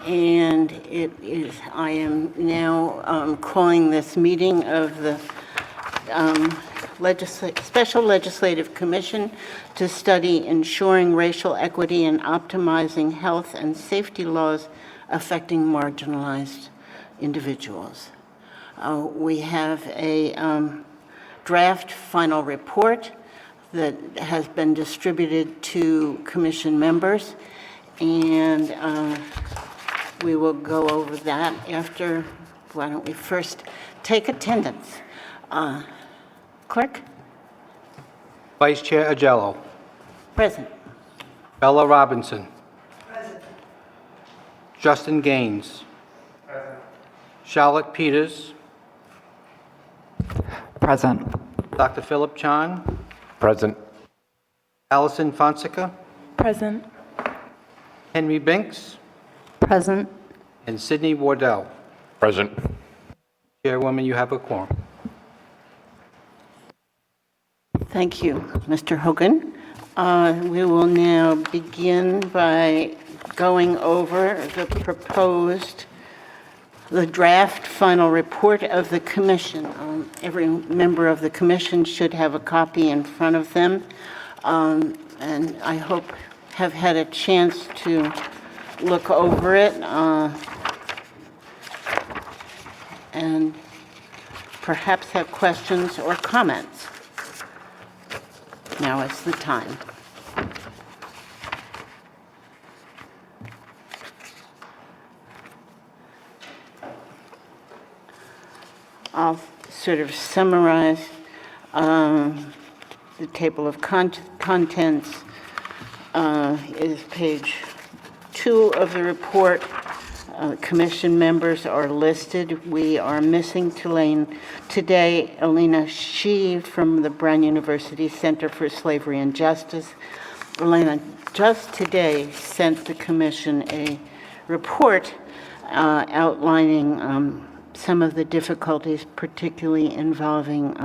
And I am now calling this meeting of the Special Legislative Commission to study ensuring racial equity and optimizing health and safety laws affecting marginalized individuals. We have a draft final report that has been distributed to commission members, and we will go over that after. Why don't we first take attendance? Clerk? Vice Chair Ajello. Present. Bella Robinson. Present. Justin Gaines. Present. Charlotte Peters. Present. Dr. Philip Chong. Present. Allison Fonseca. Present. Henry Binks. Present. And Sydney Wardell. Present. Chairwoman, you have a quorum. Thank you, Mr. Hogan. We will now begin by going over the draft final report of the commission. Every member of the commission should have a copy in front of them, and I hope have had a chance to look over it and perhaps have questions or comments. Now is the time. I'll sort of summarize the table of contents is page 2 of the report. Commission members are listed. We are missing today Elena Shaved from the Brandeis University Center for Slavery and Justice. Elena just today sent the commission a report outlining some of the difficulties, particularly involving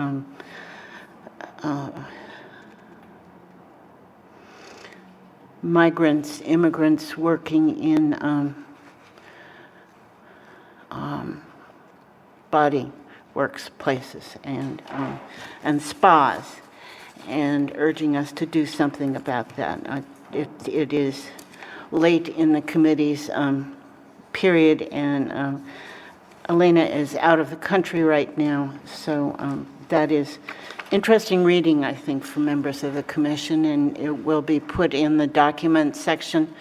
migrants, immigrants working in body works places and spas, and urging us to do something about that. It is late in the committee's period, and Elena is out of the country right now, so that is interesting reading, I think, for members of the commission, and it will be put in the document section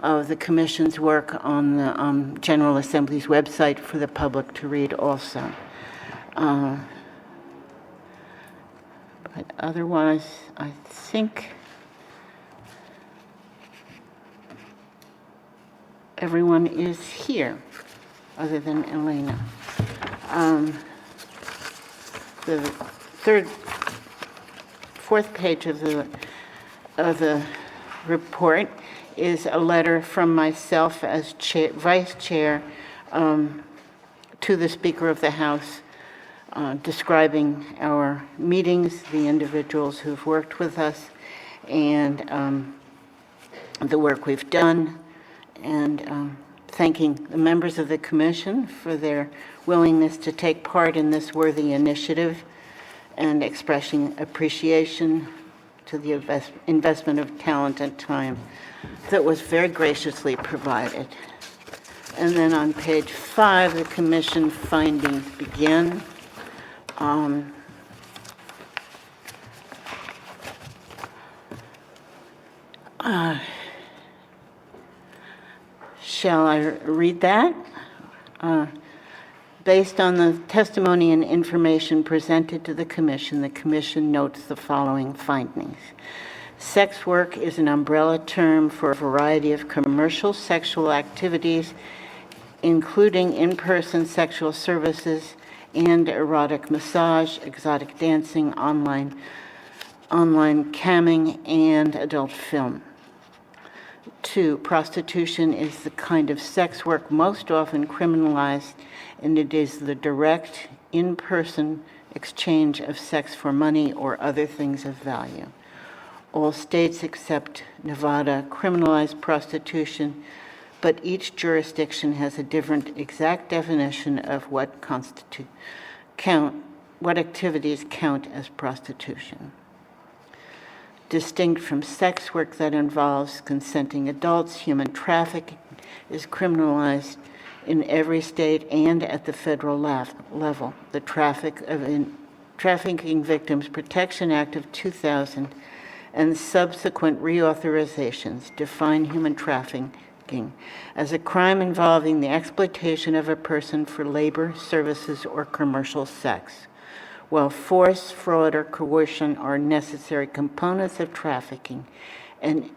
of the commission's work on the General Assembly's website for the public to read also. But otherwise, I think everyone is here, other than Elena. The fourth page of the report is a letter from myself as Vice Chair to the Speaker of the House describing our meetings, the individuals who've worked with us, and the work we've done, and thanking the members of the Commission for their willingness to take part in this worthy initiative, and expressing appreciation to the investment of talent and time that was very graciously provided. And then on page 5, the commission findings begin. Shall I read that? Based on the testimony and information presented to the commission notes the following findings. Sex work is an umbrella term for a variety of commercial sexual activities, including in-person sexual services and erotic massage, exotic dancing, online camming, and adult film. 2, prostitution is the kind of sex work most often criminalized, and it is the direct, in-person exchange of sex for money or other things of value. All states except Nevada criminalize prostitution, but each jurisdiction has a different exact definition of what activities count as prostitution. Distinct from sex work that involves consenting adults, human trafficking is criminalized in every state and at the federal level. The Trafficking Victims Protection Act of 2000 and subsequent reauthorizations define human trafficking as a crime involving the exploitation of a person for labor, services, or commercial sex. While force, fraud, or coercion are necessary components of trafficking, and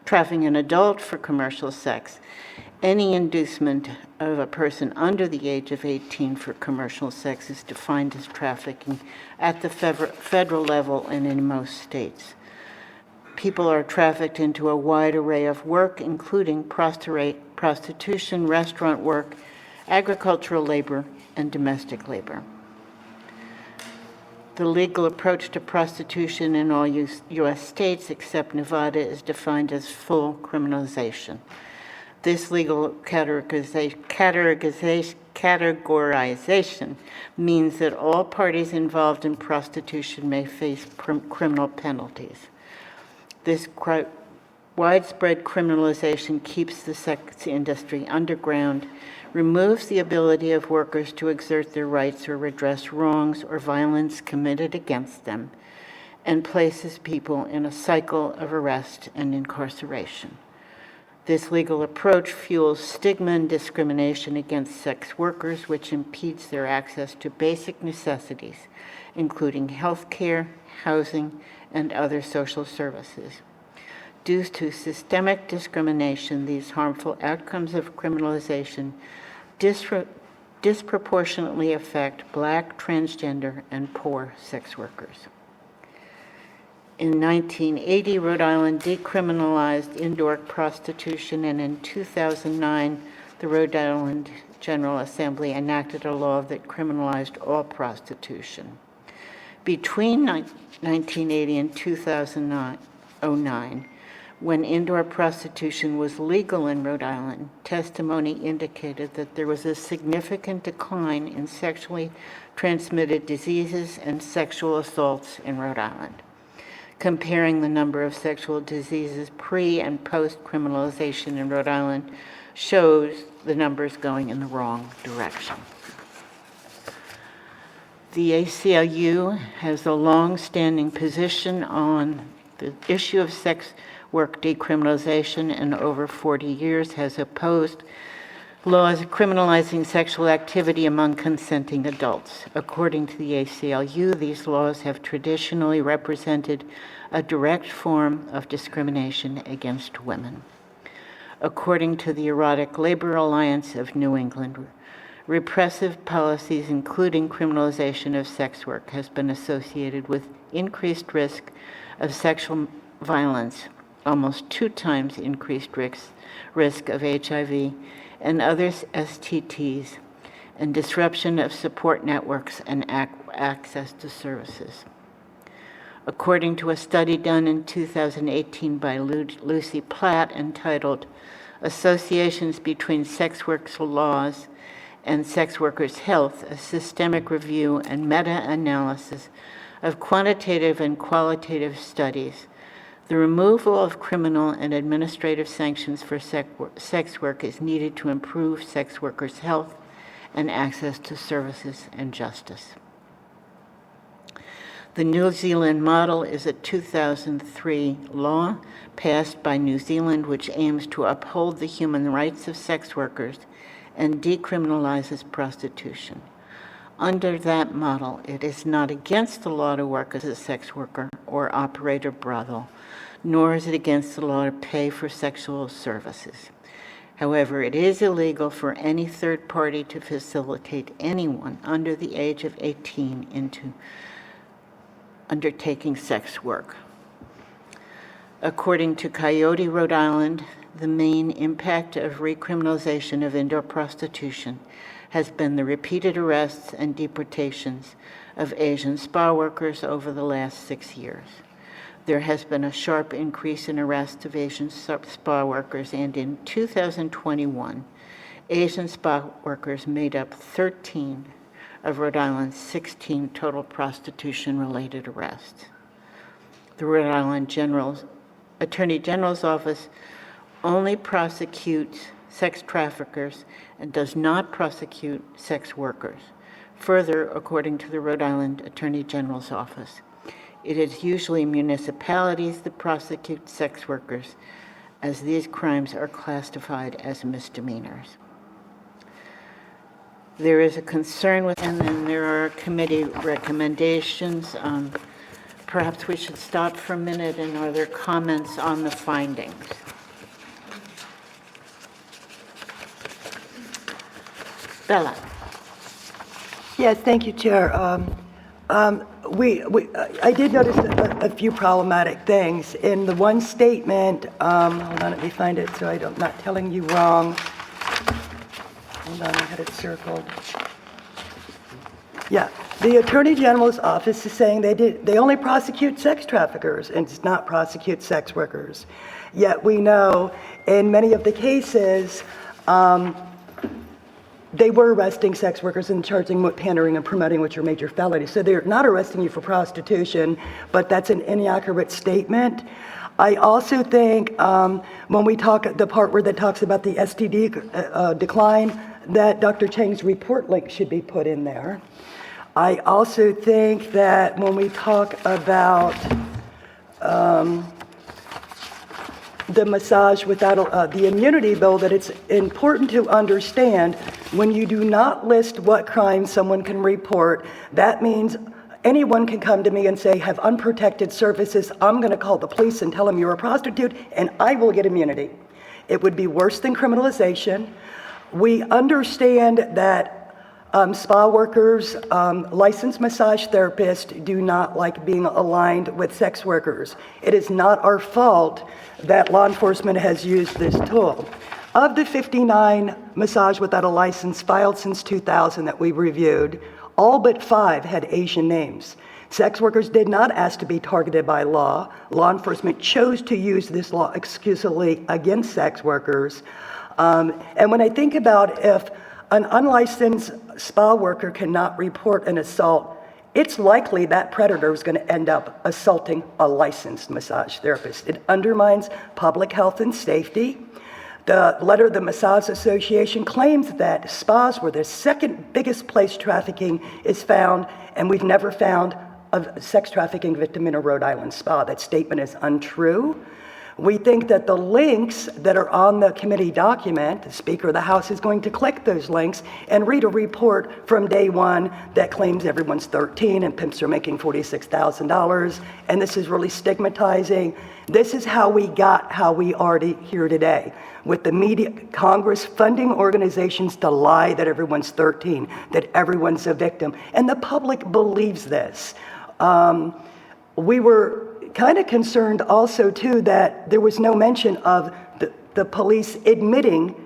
trafficking an adult for commercial sex, any inducement of a person under the age of 18 for commercial sex is defined as trafficking at the federal level and in most states. People are trafficked into a wide array of work, including prostitution, restaurant work, agricultural labor, and domestic labor. The legal approach to prostitution in all U.S. states except Nevada is defined as full criminalization. This legal categorization means that all parties involved in prostitution may face criminal penalties. This widespread criminalization keeps the sex industry underground, removes the ability of workers to exert their rights or redress wrongs or violence committed against them, and places people in a cycle of arrest and incarceration. This legal approach fuels stigma and discrimination against sex workers, which impedes their access to basic necessities, including health care, housing, and other social services. Due to systemic discrimination, these harmful outcomes of criminalization disproportionately affect Black, transgender, and poor sex workers. In 1980, Rhode Island decriminalized indoor prostitution, and in 2009, the Rhode Island General Assembly enacted a law that criminalized all prostitution. Between 1980 and 2009, when indoor prostitution was legal in Rhode Island, testimony indicated that there was a significant decline in sexually transmitted diseases and sexual assaults in Rhode Island. Comparing the number of sexual diseases pre- and post-criminalization in Rhode Island shows the numbers going in the wrong direction. The ACLU has a long-standing position on the issue of sex work decriminalization, and over 40 years has opposed laws criminalizing sexual activity among consenting adults. According to the ACLU, these laws have traditionally represented a direct form of discrimination against women. According to the Erotic Labor Alliance of New England, repressive policies, including criminalization of sex work, has been associated with increased risk of sexual violence, almost 2 times increased risk of HIV and other STTs, and disruption of support networks and access to services. According to a study done in 2018 by Lucy Platt entitled Associations Between Sex Work Laws and Sex Workers' Health, a systemic review and meta-analysis of quantitative and qualitative studies, the removal of criminal and administrative sanctions for sex work is needed to improve sex workers' health and access to services and justice. The New Zealand model is a 2003 law passed by New Zealand which aims to uphold the human rights of sex workers and decriminalizes prostitution. Under that model, it is not against the law to work as a sex worker or operate a brothel, nor is it against the law to pay for sexual services. However, it is illegal for any third party to facilitate anyone under the age of 18 into undertaking sex work. According to Coyote, Rhode Island, the main impact of recriminalization of indoor prostitution has been the repeated arrests and deportations of Asian spa workers over the last 6 years. there has been a sharp increase in arrests of Asian spa workers, and in 2021, Asian spa workers made up 13 of Rhode Island's 16 total prostitution-related arrests. The Rhode Island Attorney General's Office only prosecutes sex traffickers and does not prosecute sex workers. Further, according to the Rhode Island Attorney General's Office, it is usually municipalities that prosecute sex workers, as these crimes are classified as misdemeanors. There is a concern with, and then there are committee recommendations. Perhaps we should stop for a minute, and are there comments on the findings? Bella. Yes, thank you, Chair. I did notice a few problematic things. In the one statement, hold on, let me find it so I'm not telling you wrong. Hold on, I had it circled. Yeah, the Attorney General's Office is saying they only prosecute sex traffickers and does not prosecute sex workers. Yet we know in many of the cases, they were arresting sex workers and charging with pandering and promoting, which are major felonies. So they're not arresting you for prostitution, but that's an inaccurate statement. I also think when we talk, the part where that talks about the STD decline, that Dr. Chang's report link should be put in there. I also think that when we talk about the massage without the immunity bill, that it's important to understand when you do not list what crimes someone can report, that means anyone can come to me and say, have unprotected services, I'm going to call the police and tell them you're a prostitute, and I will get immunity. It would be worse than criminalization. We understand that spa workers, licensed massage therapists do not like being aligned with sex workers. It is not our fault that law enforcement has used this tool. Of the 59 massage without a license filed since 2000 that we reviewed, all but 5 had Asian names. Sex workers did not ask to be targeted by law. Law enforcement chose to use this law exclusively against sex workers. And when I think about if an unlicensed spa worker cannot report an assault, it's likely that predator is going to end up assaulting a licensed massage therapist. It undermines public health and safety. The letter of the Massage Association claims that spas were the second biggest place trafficking is found, and we've never found a sex trafficking victim in a Rhode Island spa. That statement is untrue. We think that the links that are on the committee document, the Speaker of the House is going to click those links and read a report from day one that claims everyone's 13 and pimps are making $46,000, and this is really stigmatizing. This is how we got how we are here today, with the media, Congress funding organizations to lie that everyone's 13, that everyone's a victim, and the public believes this. We were kind of concerned also too that there was no mention of the police admitting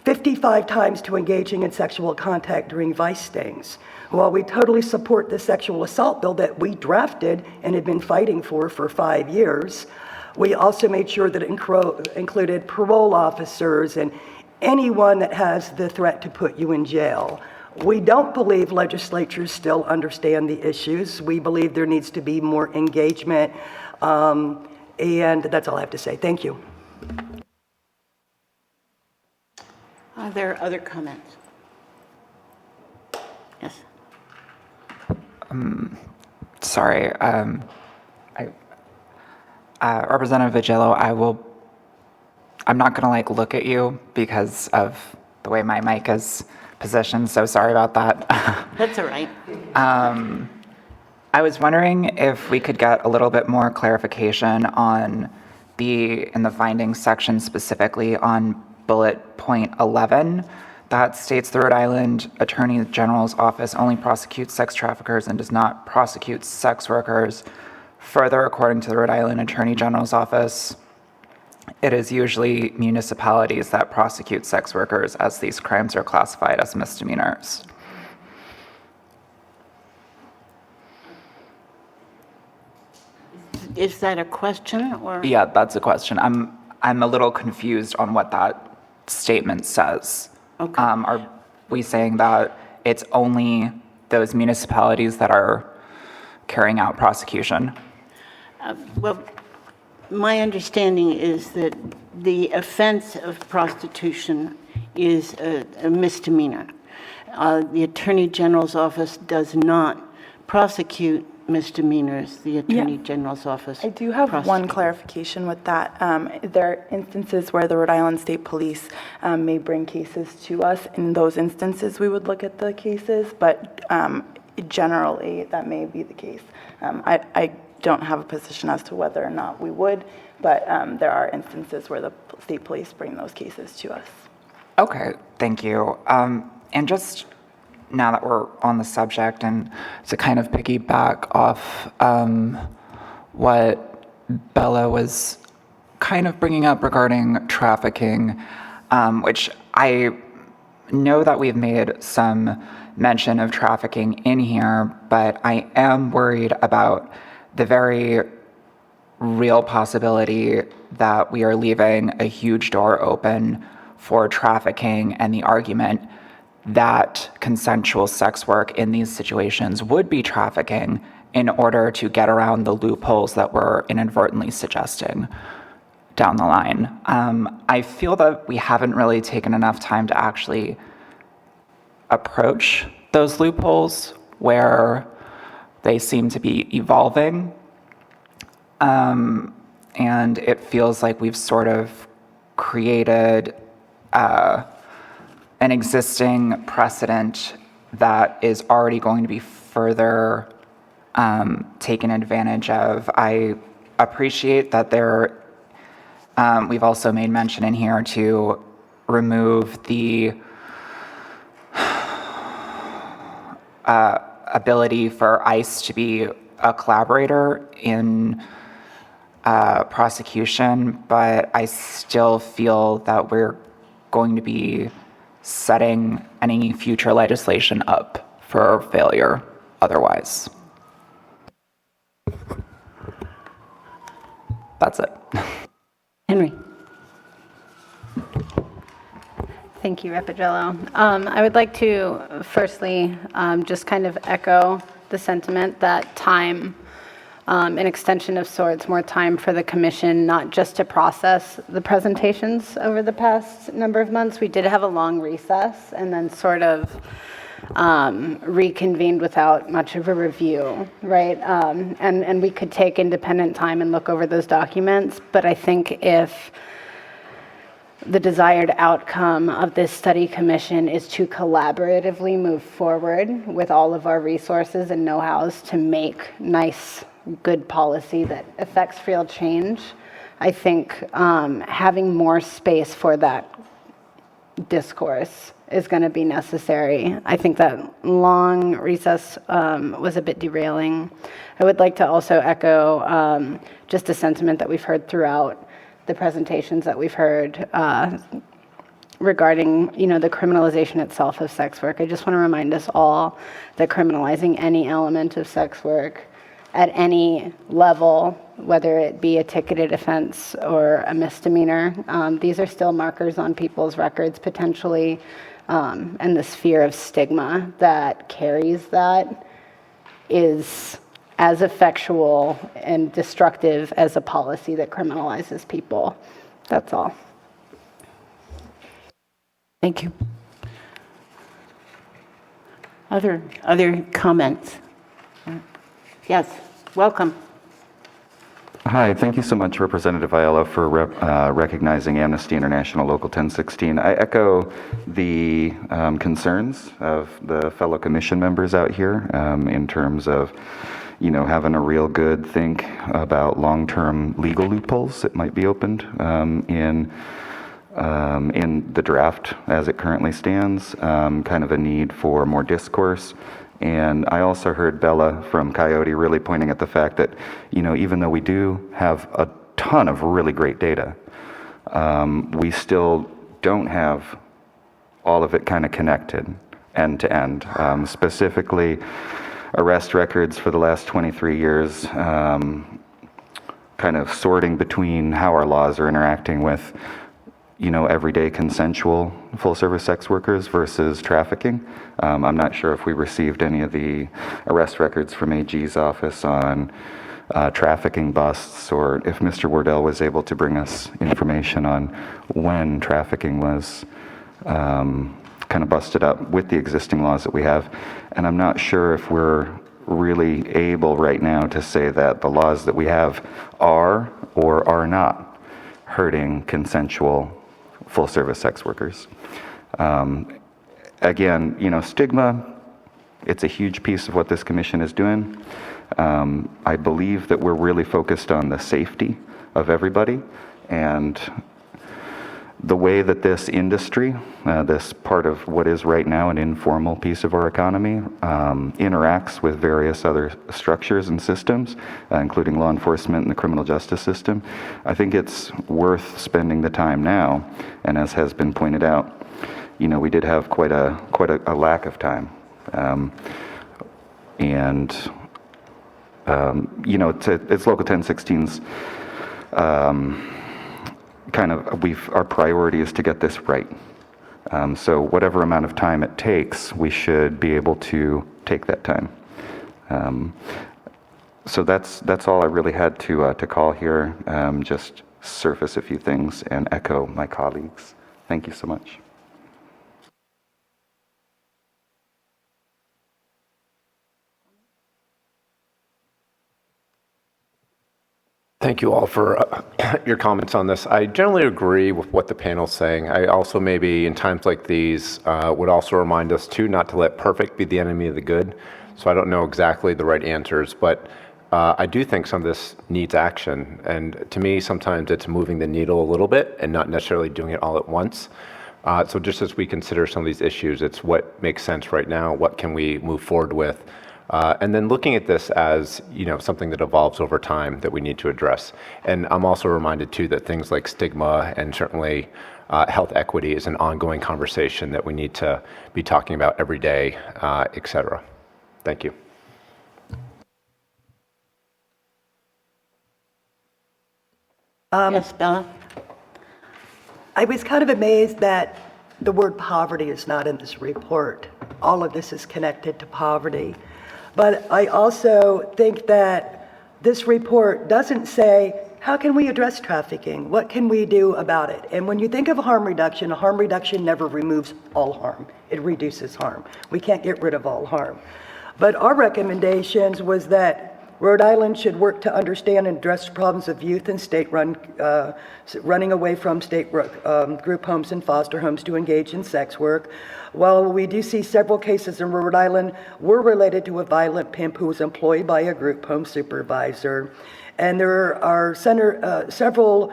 55 times to engaging in sexual contact during Vice stings. While we totally support the sexual assault bill that we drafted and had been fighting for 5 years, we also made sure that it included parole officers and anyone that has the threat to put you in jail. We don't believe legislatures still understand the issues. We believe there needs to be more engagement. And that's all I have to say. Thank you. Are there other comments? Yes. Sorry, Representative Ajello, I'm not gonna look at you because of the way my mic is positioned, so sorry about that. That's all right. I was wondering if we could get a little bit more clarification on in the findings section, specifically on bullet point 11, that states the Rhode Island Attorney General's Office only prosecutes sex traffickers and does not prosecute sex workers. Further, according to the Rhode Island Attorney General's Office, it is usually municipalities that prosecute sex workers, as these crimes are classified as misdemeanors. Is that a question or? Yeah, that's a question. I'm a little confused on what that statement says. Okay. Are we saying that it's only those municipalities that are carrying out prosecution? Well, my understanding is that the offense of prostitution is a misdemeanor. The Attorney General's office does not prosecute misdemeanors. The Attorney General's office I do have one prosecutes. clarification with that. There are instances where the Rhode Island State Police may bring cases to us. In those instances, we would look at the cases, but generally, that may be the case. I don't have a position as to whether or not we would, but there are instances where the state police bring those cases to us. Okay, thank you. And just now that we're on the subject, and to kind of piggyback off what Bella was kind of bringing up regarding trafficking, which I know that we've made some mention of trafficking in here, but I am worried about the very real possibility that we are leaving a huge door open for trafficking, and the argument that consensual sex work in these situations would be trafficking in order to get around the loopholes that we're inadvertently suggesting down the line. I feel that we haven't really taken enough time to actually approach those loopholes where they seem to be evolving. And it feels like we've sort of created an existing precedent that is already going to be further taken advantage of. I appreciate that we've also made mention in here to remove the ability for ICE to be a collaborator in prosecution, but I still feel that we're going to be setting any future legislation up for failure otherwise. That's it. Henry. Thank you, Rep. Ajello. I would like to firstly just kind of echo the sentiment that time, an extension of sorts, more time for the commission, not just to process the presentations over the past number of months. We did have a long recess and then sort of reconvened without much of a review, right? And we could take independent time and look over those documents, but I think if the desired outcome of this study commission is to collaboratively move forward with all of our resources and know-hows to make nice, good policy that affects real change. I think having more space for that discourse is going to be necessary. I think that long recess was a bit derailing. I would like to also echo just a sentiment that we've heard throughout the presentations that we've heard regarding, the criminalization itself of sex work. I just want to remind us all that criminalizing any element of sex work at any level, whether it be a ticketed offense or a misdemeanor, these are still markers on people's records potentially, and the sphere of stigma that carries that is as effectual and destructive as a policy that criminalizes people. That's all. Thank you. Other comments? Yes, welcome. Hi, thank you so much, Representative Ajello, for recognizing Amnesty International Local 1016. I echo the concerns of the fellow commission members out here in terms of having a real good think about long-term legal loopholes that might be opened in the draft as it currently stands, kind of a need for more discourse. And I also heard Bella from Coyote really pointing at the fact that, even though we do have a ton of really great data, we still don't have all of it kind of connected end to end, specifically arrest records for the last 23 years kind of sorting between how our laws are interacting with, everyday consensual full-service sex workers versus trafficking. I'm not sure if we received any of the arrest records from AG's office on trafficking busts, or if Mr. Wardell was able to bring us information on when trafficking was kind of busted up with the existing laws that we have. And I'm not sure if we're really able right now to say that the laws that we have are or are not hurting consensual full-service sex workers. Again, stigma, it's a huge piece of what this commission is doing. I believe that we're really focused on the safety of everybody, and the way that this industry, this part of what is right now an informal piece of our economy, interacts with various other structures and systems, including law enforcement and the criminal justice system. I think it's worth spending the time now, and as has been pointed out, we did have quite a lack of time. It's Local 1016's our priority is to get this right. So whatever amount of time it takes, we should be able to take that time. So that's all I really had to call here. Just surface a few things and echo my colleagues. Thank you so much. Thank you all for your comments on this. I generally agree with what the panel's saying. I also maybe in times like these would also remind us too not to let perfect be the enemy of the good. So I don't know exactly the right answers, but I do think some of this needs action. And to me, sometimes it's moving the needle a little bit and not necessarily doing it all at once. So just as we consider some of these issues, it's what makes sense right now, what can we move forward with? And then looking at this as, something that evolves over time that we need to address. And I'm also reminded too that things like stigma and certainly health equity is an ongoing conversation that we need to be talking about every day, et cetera. Thank you. Yes, Bella? I was kind of amazed that the word poverty is not in this report. All of this is connected to poverty. But I also think that this report doesn't say, how can we address trafficking? What can we do about it? And when you think of harm reduction never removes all harm. It reduces harm. We can't get rid of all harm. But our recommendations was that Rhode Island should work to understand and address problems of youth and running away from state group homes and foster homes to engage in sex work. While we do see several cases in Rhode Island were related to a violent pimp who was employed by a group home supervisor. And there are several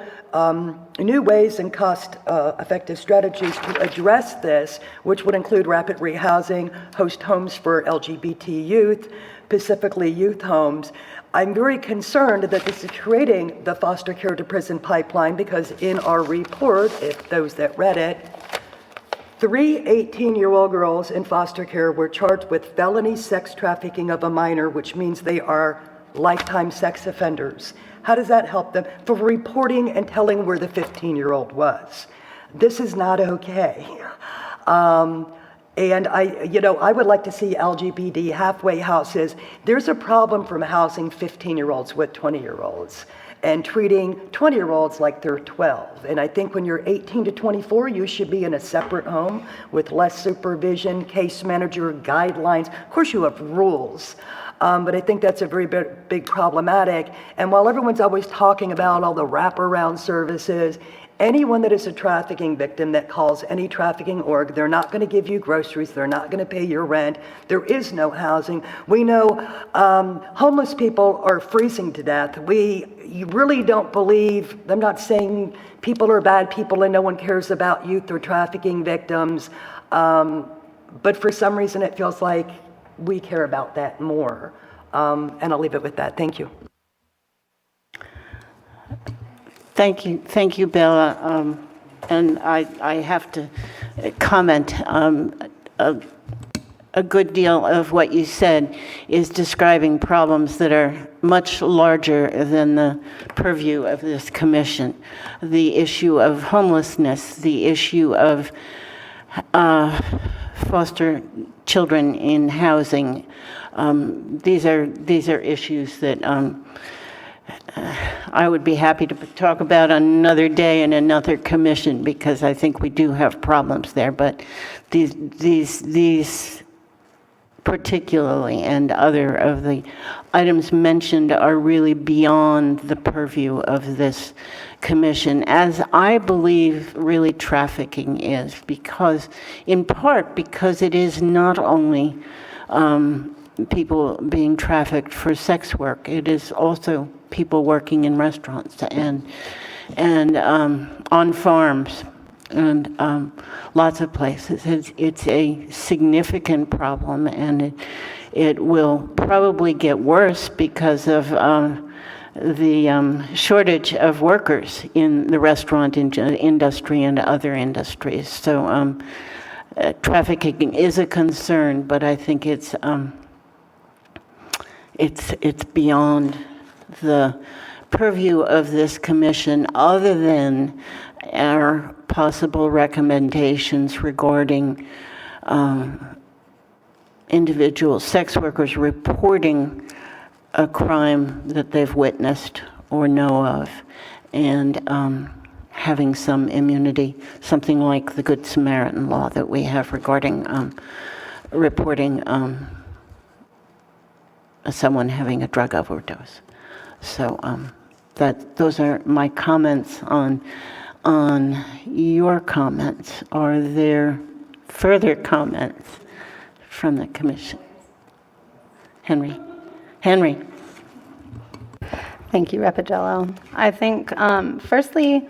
new ways and cost-effective strategies to address this, which would include rapid rehousing, host homes for LGBT youth, specifically youth homes. I'm very concerned that this is creating the foster care to prison pipeline because in our report, if those that read it, 3 18-year-old girls in foster care were charged with felony sex trafficking of a minor, which means they are lifetime sex offenders. How does that help them? For reporting and telling where the 15-year-old was. This is not okay. And I would like to see LGBT halfway houses. There's a problem from housing 15-year-olds with 20-year-olds and treating 20-year-olds like they're 12. And I think when you're 18 to 24, you should be in a separate home with less supervision, case manager, guidelines. Of course, you have rules. But I think that's a very big problematic. And while everyone's always talking about all the wraparound services, anyone that is a trafficking victim that calls any trafficking org, they're not going to give you groceries, they're not going to pay your rent, there is no housing. We know homeless people are freezing to death. You really don't believe, I'm not saying people are bad people and no one cares about youth or trafficking victims, but for some reason it feels like we care about that more. And I'll leave it with that. Thank you. Thank you, Bella. And I have to comment. A a good deal of what you said is describing problems that are much larger than the purview of this commission. The issue of homelessness, the issue of foster children in housing. These are issues that I would be happy to talk about on another day in another commission, because I think we do have problems there. But these particularly, and other of the items mentioned, are really beyond the purview of this commission, as I believe really trafficking is, because, in part, because it is not only people being trafficked for sex work, it is also people working in restaurants and on farms and lots of places. It's a significant problem, and it will probably get worse because of the shortage of workers in the restaurant industry and other industries. So trafficking is a concern, but I think it's beyond the purview of this commission, other than our possible recommendations regarding individual sex workers reporting a crime that they've witnessed or know of, and having some immunity, something like the Good Samaritan law that we have regarding reporting someone having a drug overdose. So those are my comments on your comments. Are there further comments from the commission? Henry. Thank you, Rep. Ajello. I think, firstly,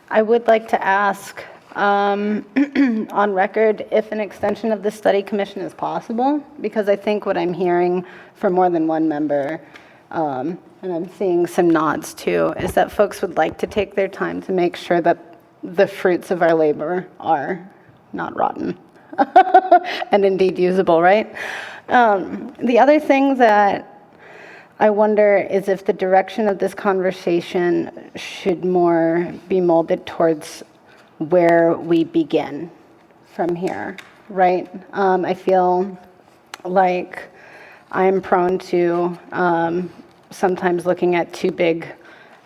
I would like to ask on record if an extension of the study commission is possible, because I think what I'm hearing from more than one member, and I'm seeing some nods too, is that folks would like to take their time to make sure that the fruits of our labor are not rotten and indeed usable, right? The other thing that I wonder is if the direction of this conversation should more be molded towards where we begin from here, right? I feel like I'm prone to sometimes looking at too big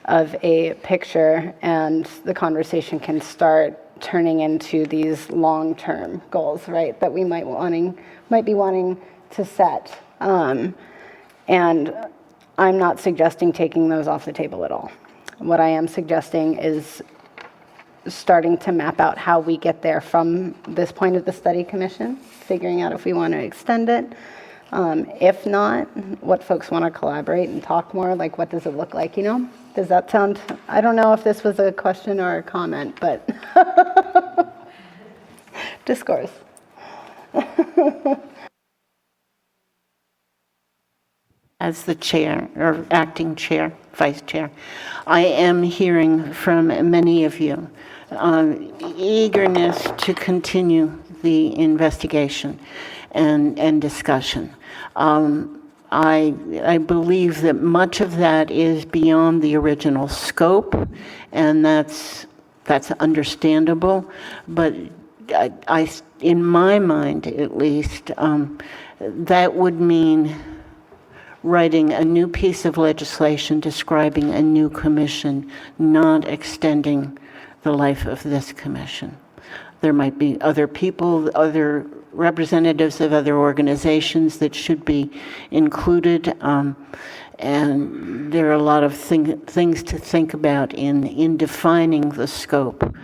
of a picture, and the conversation can start turning into these long-term goals, right, that we might be wanting to set. And I'm not suggesting taking those off the table at all. What I am suggesting is starting to map out how we get there from this point of the study commission, figuring out if we want to extend it. If not, what folks want to collaborate and talk more, like what does it look like, Does that sound, I don't know if this was a question or a comment, but discourse. As the chair, or acting chair, vice chair, I am hearing from many of you eagerness to continue the investigation and discussion. I believe that much of that is beyond the original scope, and that's understandable. But I in my mind, at least, that would mean writing a new piece of legislation describing a new commission, not extending the life of this commission. There might be other people, other representatives of other organizations that should be included, and there are a lot of things to think about in defining the scope,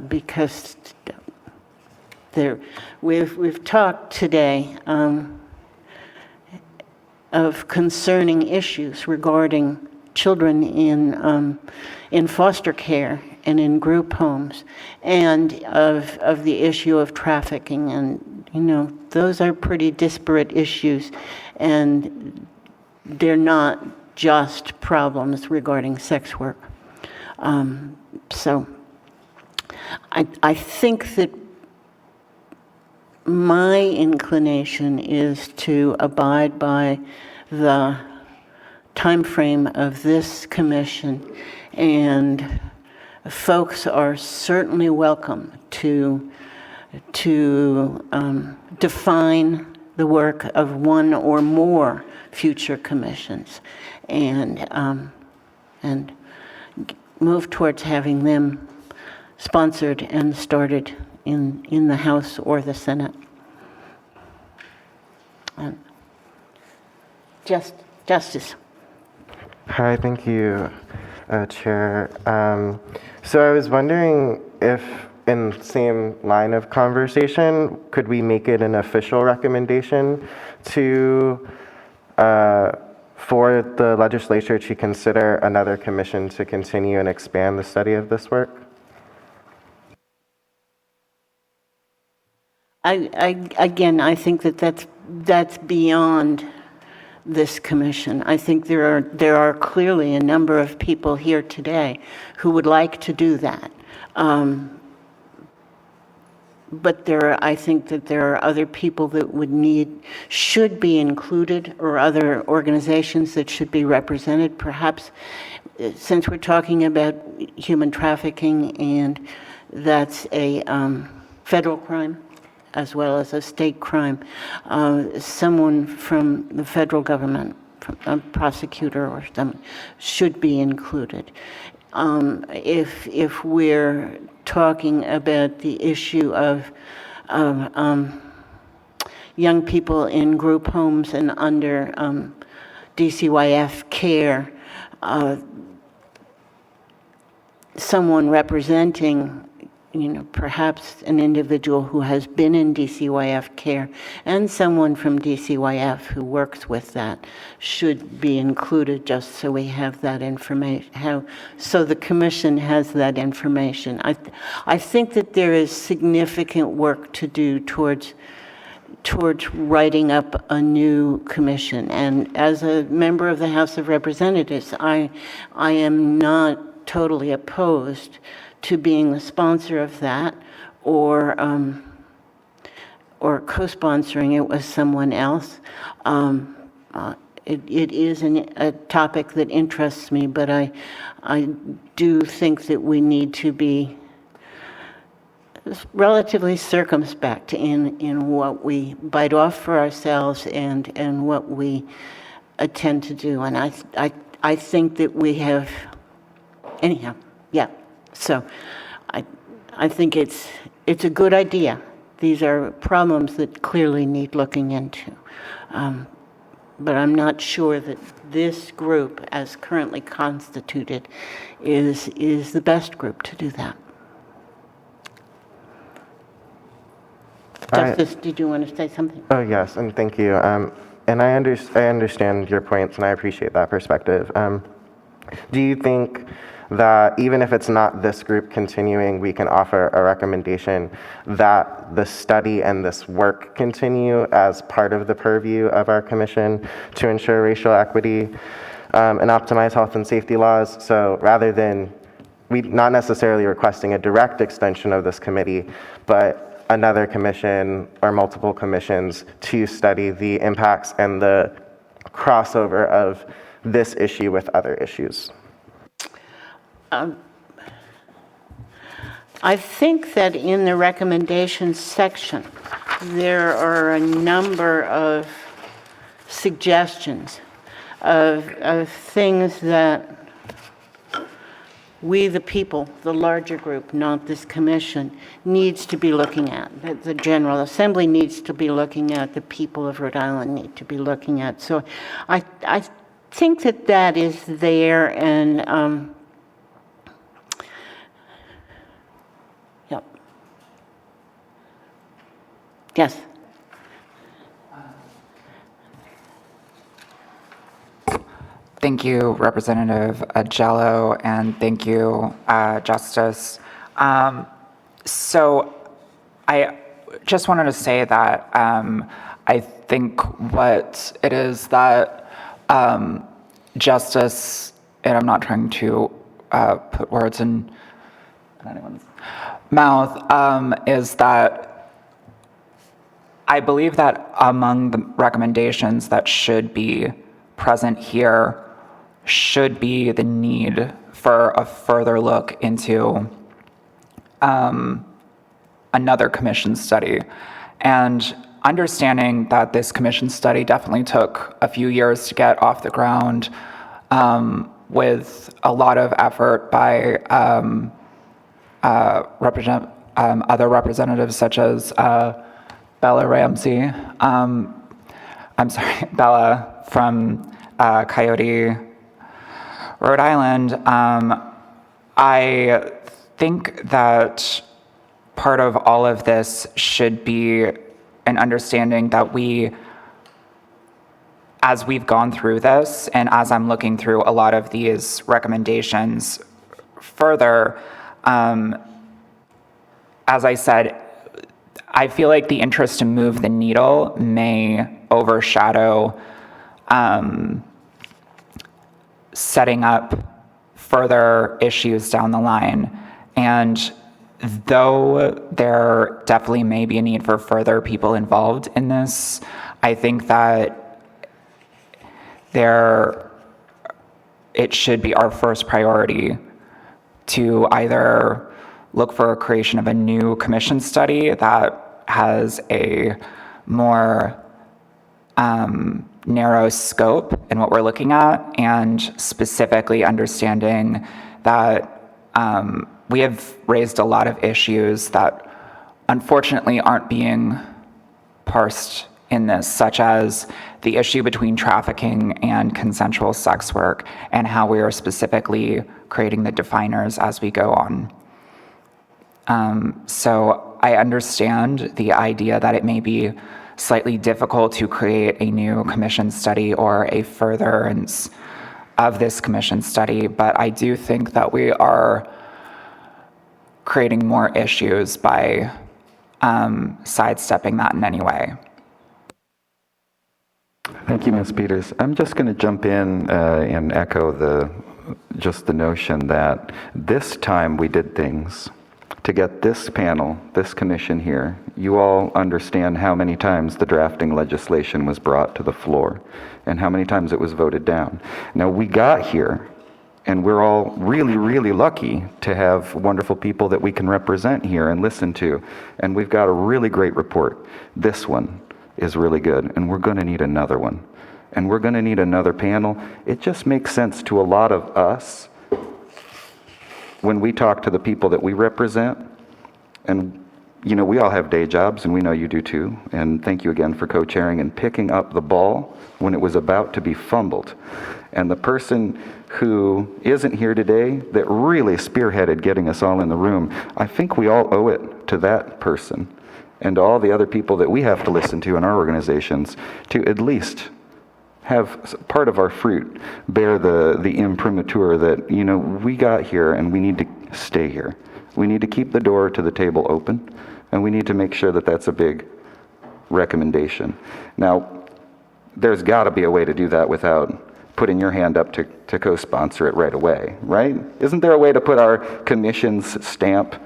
because we've talked today of concerning issues regarding children in foster care and in group homes, and of the issue of trafficking. And, those are pretty disparate issues, and they're not just problems regarding sex work. So I think that my inclination is to abide by the time frame of this commission, and folks are certainly welcome to define the work of one or more future commissions, and move towards having them sponsored and started in the House or the Senate. Justice. Hi, thank you, Chair. So I was wondering if, in the same line of conversation, could we make it an official recommendation to, for the legislature to consider another commission to continue and expand the study of this work? Again, I think that's beyond this commission. I think there are clearly a number of people here today who would like to do that. But I think that there are other people that should be included, or other organizations that should be represented. Perhaps, since we're talking about human trafficking, and that's a federal crime as well as a state crime, someone from the federal government, a prosecutor or someone, should be included. If we're talking about the issue of young people in group homes and under DCYF care, someone representing, perhaps an individual who has been in DCYF care and someone from DCYF who works with that should be included, just so we have that information, so the commission has that information. I think that there is significant work to do towards writing up a new commission. And as a member of the House of Representatives, I am not totally opposed to being the sponsor of that, or co-sponsoring it with someone else. It is a topic that interests me, but I do think that we need to be relatively circumspect in what we bite off for ourselves and what we attend to do. And I think that we have, anyhow, yeah. So I think it's a good idea. These are problems that clearly need looking into. But I'm not sure that this group, as currently constituted, is the best group to do that. Justice, did you want to say something? Oh, yes, and thank you. And I understand your points, and I appreciate that perspective. Do you think that even if it's not this group continuing, we can offer a recommendation that the study and this work continue as part of the purview of our commission to ensure racial equity and optimize health and safety laws? So rather than not necessarily requesting a direct extension of this committee, but another commission or multiple commissions to study the impacts and the crossover of this issue with other issues. I think that in the recommendations section, there are a number of suggestions of things that we, the people, the larger group, not this commission, needs to be looking at, that the General Assembly needs to be looking at, the people of Rhode Island need to be looking at. So I think that is there, and yes. Thank you, Representative Ajello, and thank you, Justice. So I just wanted to say that I think what it is that Justice, and I'm not trying to put words in anyone's mouth, is that I believe that among the recommendations that should be present here should be the need for a further look into another commission study. And understanding that this commission study definitely took a few years to get off the ground, with a lot of effort by other representatives such as Bella Ramsey, Bella from Coyote, Rhode Island. I think that part of all of this should be an understanding that as we've gone through this, and as I'm looking through a lot of these recommendations further, as I said, I feel like the interest to move the needle may overshadow setting up further issues down the line. And though there definitely may be a need for further people involved in this, I think that it should be our first priority to either look for a creation of a new commission study that has a more narrow scope in what we're looking at, and specifically understanding that we have raised a lot of issues that unfortunately aren't being parsed in this, such as the issue between trafficking and consensual sex work, and how we are specifically creating the definers as we go on. So I understand the idea that it may be slightly difficult to create a new commission study or a furtherance of this commission study, but I do think that we are creating more issues by sidestepping that in any way. Thank you, Ms. Peters. I'm just going to jump in and echo the notion that this time we did things to get this panel, this commission here. You all understand how many times the drafting legislation was brought to the floor and how many times it was voted down. Now, we got here, and we're all really, really lucky to have wonderful people that we can represent here and listen to. And we've got a really great report. This one is really good, and we're going to need another one. And we're going to need another panel. It just makes sense to a lot of us when we talk to the people that we represent. And, you know, we all have day jobs, and we know you do too. And thank you again for co-chairing and picking up the ball when it was about to be fumbled. And the person who isn't here today that really spearheaded getting us all in the room, I think we all owe it to that person and all the other people that we have to listen to in our organizations to at least have part of our fruit bear the imprimatur that, you know, we got here and we need to stay here. We need to keep the door to the table open, and we need to make sure that that's a big recommendation. Now, there's got to be a way to do that without putting your hand up to co-sponsor it right away, right? Isn't there a way to put our commission's stamp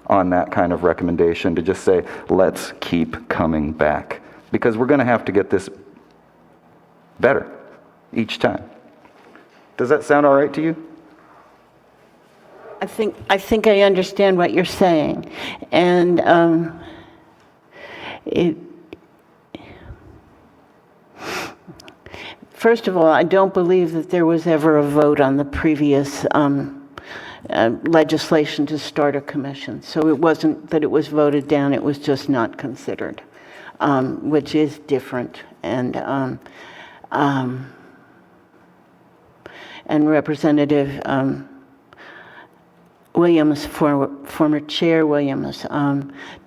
on that kind of recommendation to just say, let's keep coming back? Because we're going to have to get this better each time. Does that sound all right to you? I think I understand what you're saying, and first of all, I don't believe that there was ever a vote on the previous legislation to start a commission. So it wasn't that it was voted down; it was just not considered, which is different. And Representative Williams, former Chair Williams,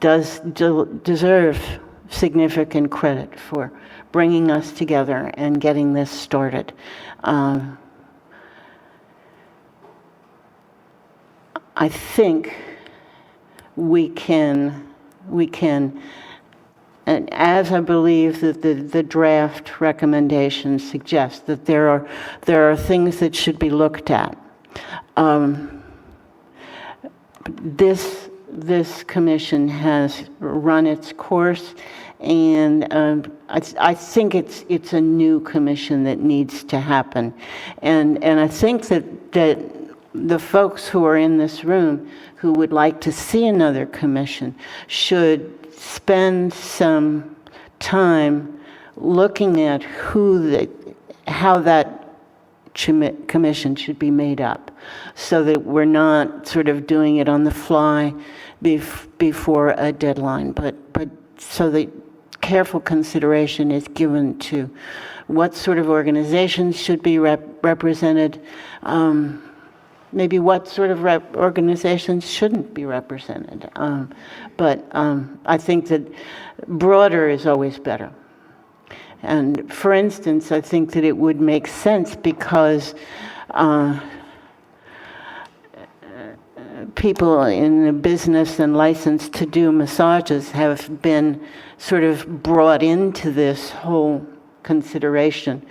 does deserve significant credit for bringing us together and getting this started. I think we can, and as I believe that the draft recommendations suggest, that there are things that should be looked at. This this commission has run its course, and I think it's a new commission that needs to happen, and I think that the folks who are in this room who would like to see another commission should spend some time looking at how that commission should be made up, so that we're not sort of doing it on the fly before a deadline, but so that careful consideration is given to what sort of organizations should be represented, maybe what sort of organizations shouldn't be represented. But I think that broader is always better. And for instance, I think that it would make sense because people in the business and licensed to do massages have been sort of brought into this whole consideration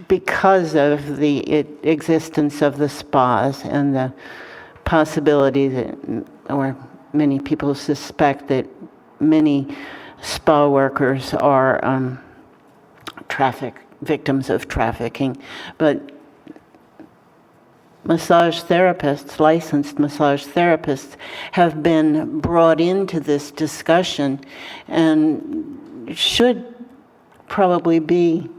because of the existence of the spas and the possibility that, or many people suspect that many spa workers are victims of trafficking, but massage therapists, licensed massage therapists, have been brought into this discussion and should probably be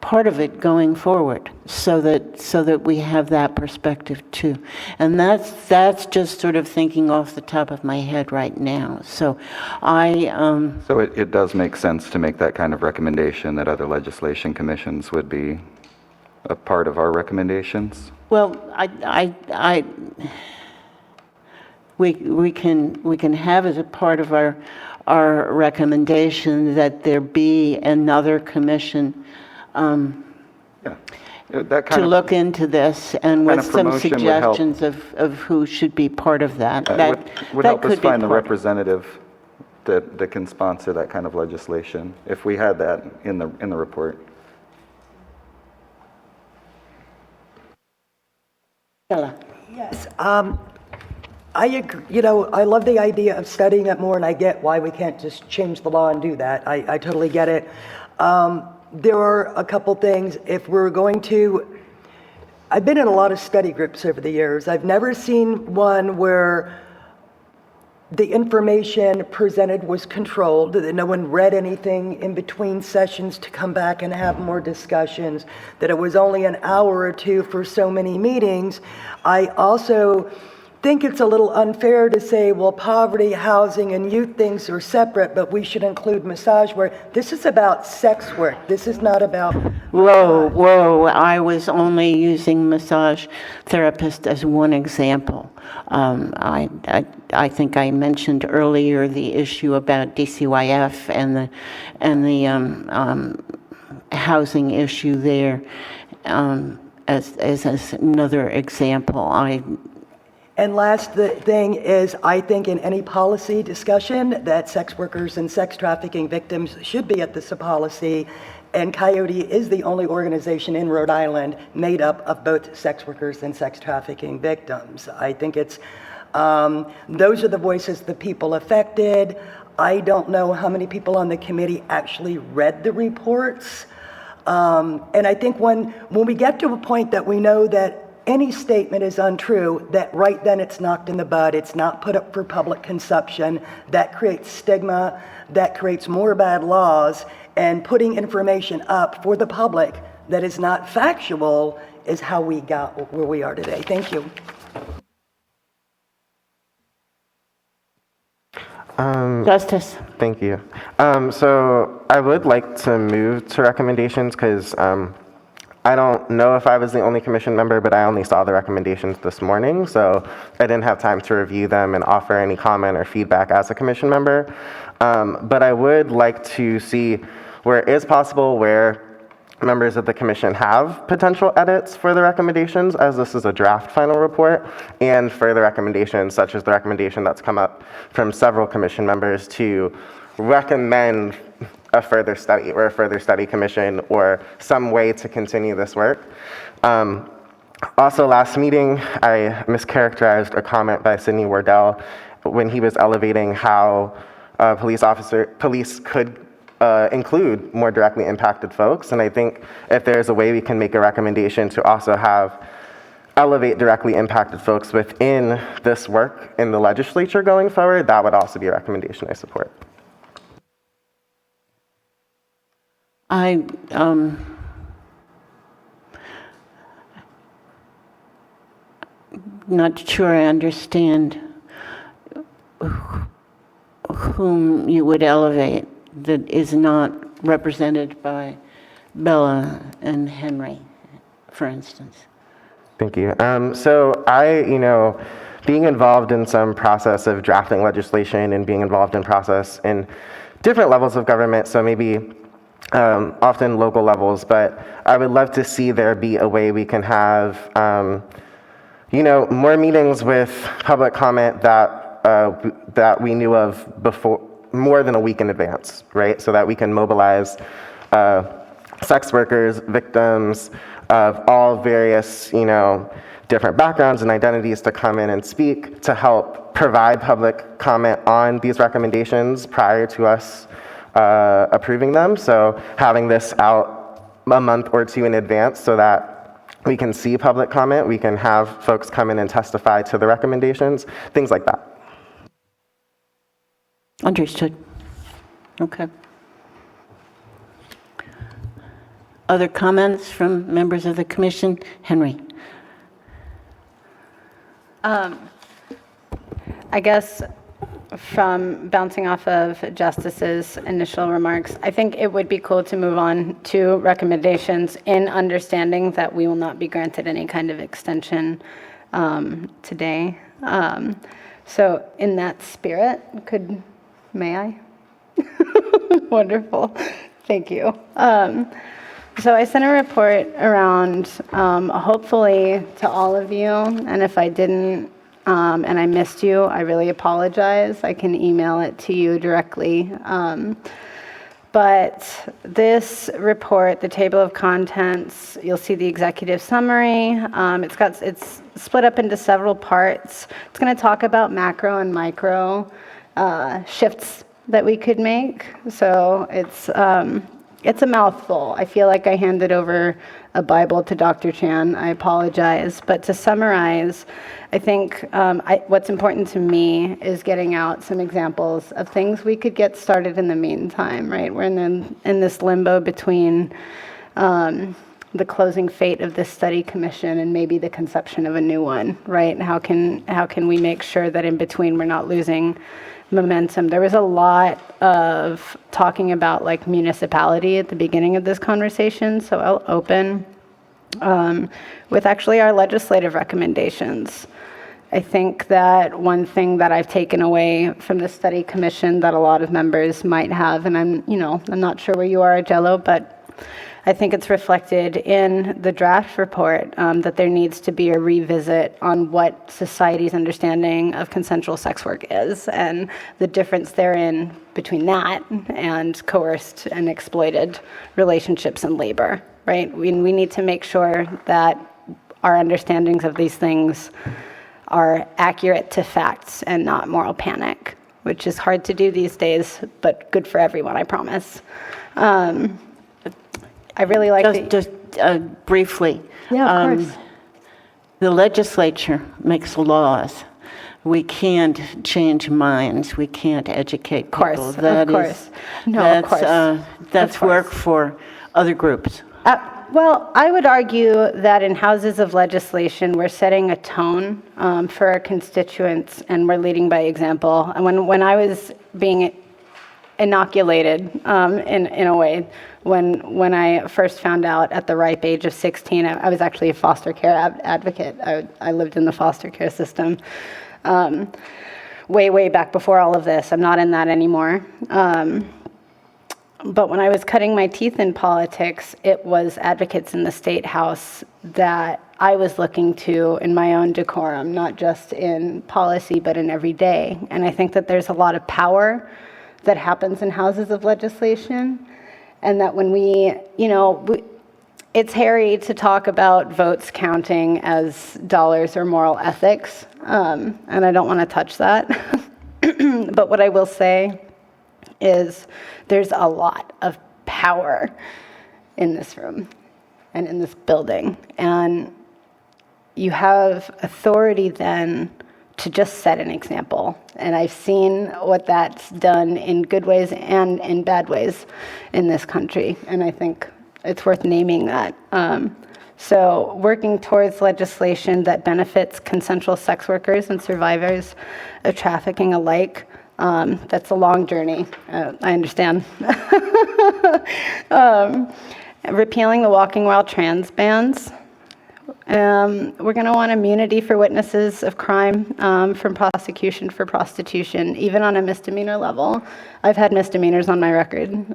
part of it going forward, so that we have that perspective too. And that's just sort of thinking off the top of my head right now. So So it does make sense to make that kind of recommendation that other legislation commissions would be a part of our recommendations? Well, we can have as a part of our recommendation that there be another commission That kind to of look into this, and with of some promotion would help. suggestions of who should be part of that. would help us could be find the part. representative that can sponsor that kind of legislation, if we had that in the report. Stella. Yes, I agree. I love the idea of studying it more, and I get why we can't just change the law and do that. I totally get it. There are a couple things. If we're going to, I've been in a lot of study groups over the years. I've never seen one where the information presented was controlled, that no one read anything in between sessions to come back and have more discussions, that it was only an hour or two for so many meetings. I also think it's a little unfair to say, well, poverty, housing, and youth things are separate, but we should include massage work. This is about sex work. This is not about... Whoa, I was only using massage therapist as one example. I think I mentioned earlier the issue about DCYF and the housing issue there as another example. And last thing is, I think in any policy discussion that sex workers and sex trafficking victims should be at this policy, and Coyote is the only organization in Rhode Island made up of both sex workers and sex trafficking victims. I think it's, those are the voices of the people affected. I don't know how many people on the committee actually read the reports. And I think when we get to a point that we know that any statement is untrue, that right then it's knocked in the bud, it's not put up for public consumption, that creates stigma, that creates more bad laws, and putting information up for the public that is not factual is how we got where we are today. Thank you. Justice. Thank you. So I would like to move to recommendations because I don't know if I was the only commission member, but I only saw the recommendations this morning, so I didn't have time to review them and offer any comment or feedback as a commission member. But I would like to see where it is possible where members of the commission have potential edits for the recommendations, as this is a draft final report, and further recommendations, such as the recommendation that's come up from several commission members to recommend a further study or a further study commission or some way to continue this work. Also, last meeting, I mischaracterized a comment by Sydney Wardell when he was elevating how police could include more directly impacted folks. And I think if there's a way we can make a recommendation to also elevate directly impacted folks within this work in the legislature going forward, that would also be a recommendation I support. Not sure I understand whom you would elevate that is not represented by Bella and Henry, for instance. Thank you. So being involved in some process of drafting legislation and being involved in process in different levels of government, so maybe often local levels, but I would love to see there be a way we can have more meetings with public comment that we knew of before, more than a week in advance, right? So that we can mobilize sex workers, victims of all various, different backgrounds and identities to come in and speak to help provide public comment on these recommendations prior to us approving them. So having this out a month or two in advance so that we can see public comment, we can have folks come in and testify to the recommendations, things like that. Understood. Okay. Other comments from members of the commission? Henry. I guess from bouncing off of Justice's initial remarks, I think it would be cool to move on to recommendations in understanding that we will not be granted any kind of extension today. So in that spirit, may I? Wonderful. Thank you. So I sent a report around, hopefully to all of you, and if I didn't, and I missed you, I really apologize. I can email it to you directly. But this report, the table of contents, you'll see the executive summary. It's split up into several parts. It's going to talk about macro and micro shifts that we could make. So it's a mouthful. I feel like I handed over a Bible to Dr. Chan. I apologize. But to summarize, I think what's important to me is getting out some examples of things we could get started in the meantime, right? We're in this limbo between the closing fate of this study commission and maybe the conception of a new one, right? How can we make sure that in between we're not losing momentum? There was a lot of talking about like municipality at the beginning of this conversation, so I'll open with actually our legislative recommendations. I think that one thing that I've taken away from the study commission that a lot of members might have, and I'm not sure where you are, Ajello, but I think it's reflected in the draft report that there needs to be a revisit on what society's understanding of consensual sex work is and the difference therein between that and coerced and exploited relationships and labor, right? We need to make sure that our understandings of these things are accurate to facts and not moral panic, which is hard to do these days, but good for everyone, I promise. I really like Just briefly. Yeah, of course. The legislature makes laws. We can't change minds. We can't educate people. Of course. That's work for other groups. Well, I would argue that in houses of legislation, we're setting a tone for our constituents, and we're leading by example. And when I was being inoculated in a way, when I first found out at the ripe age of 16, I was actually a foster care advocate. I lived in the foster care system way back before all of this. I'm not in that anymore. But when I was cutting my teeth in politics, it was advocates in the state house that I was looking to in my own decorum, not just in policy, but in every day. And I think that there's a lot of power that happens in houses of legislation. And that when it's hairy to talk about votes counting as dollars or moral ethics, and I don't want to touch that. But what I will say is there's a lot of power in this room and in this building. And you have authority then to just set an example. And I've seen what that's done in good ways and in bad ways in this country. And I think it's worth naming that. So working towards legislation that benefits consensual sex workers and survivors of trafficking alike, that's a long journey, I understand. Repealing the walking while trans bans. We're going to want immunity for witnesses of crime from prosecution for prostitution, even on a misdemeanor level. I've had misdemeanors on my record.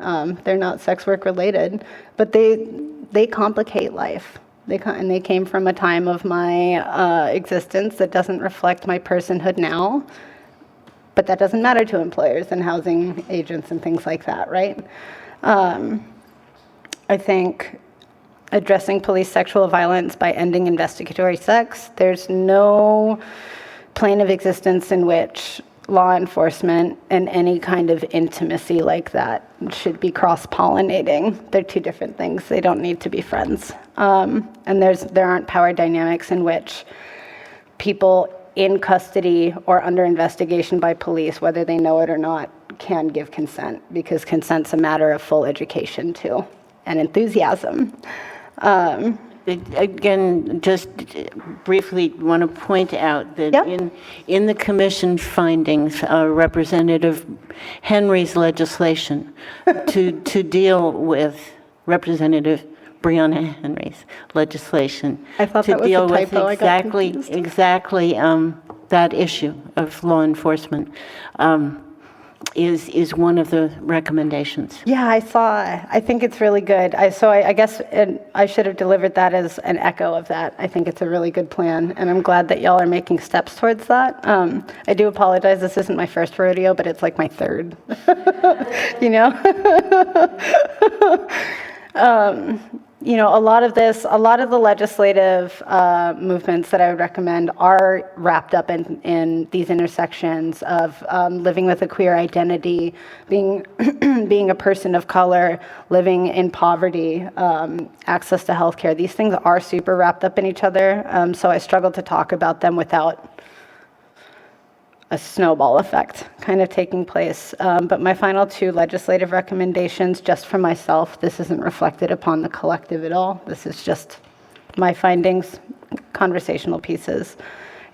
They're not sex work related, but they complicate life. And they came from a time of my existence that doesn't reflect my personhood now, but that doesn't matter to employers and housing agents and things like that, right? I think addressing police sexual violence by ending investigatory sex. There's no plane of existence in which law enforcement and any kind of intimacy like that should be cross-pollinating. They're two different things. They don't need to be friends. And there aren't power dynamics in which people in custody or under investigation by police, whether they know it or not, can give consent, because consent's a matter of full education too, and enthusiasm. Again, just briefly want to point out that in the commission findings, Representative Henry's legislation to deal with Representative Breonna Henry's legislation I thought to that was deal a with typo. I got confused. exactly that issue of law enforcement is one of the recommendations. Yeah, I think it's really good. I guess I should have delivered that as an echo of that. I think it's a really good plan, and I'm glad that y'all are making steps towards that. I do apologize, this isn't my first rodeo, but it's like my third, you know? A lot of the legislative movements that I would recommend are wrapped up in these intersections of living with a queer identity, being a person of color, living in poverty, access to healthcare. These things are super wrapped up in each other, so I struggle to talk about them without a snowball effect kind of taking place. But my final two legislative recommendations, just for myself, this isn't reflected upon the collective at all. This is just my findings, conversational pieces.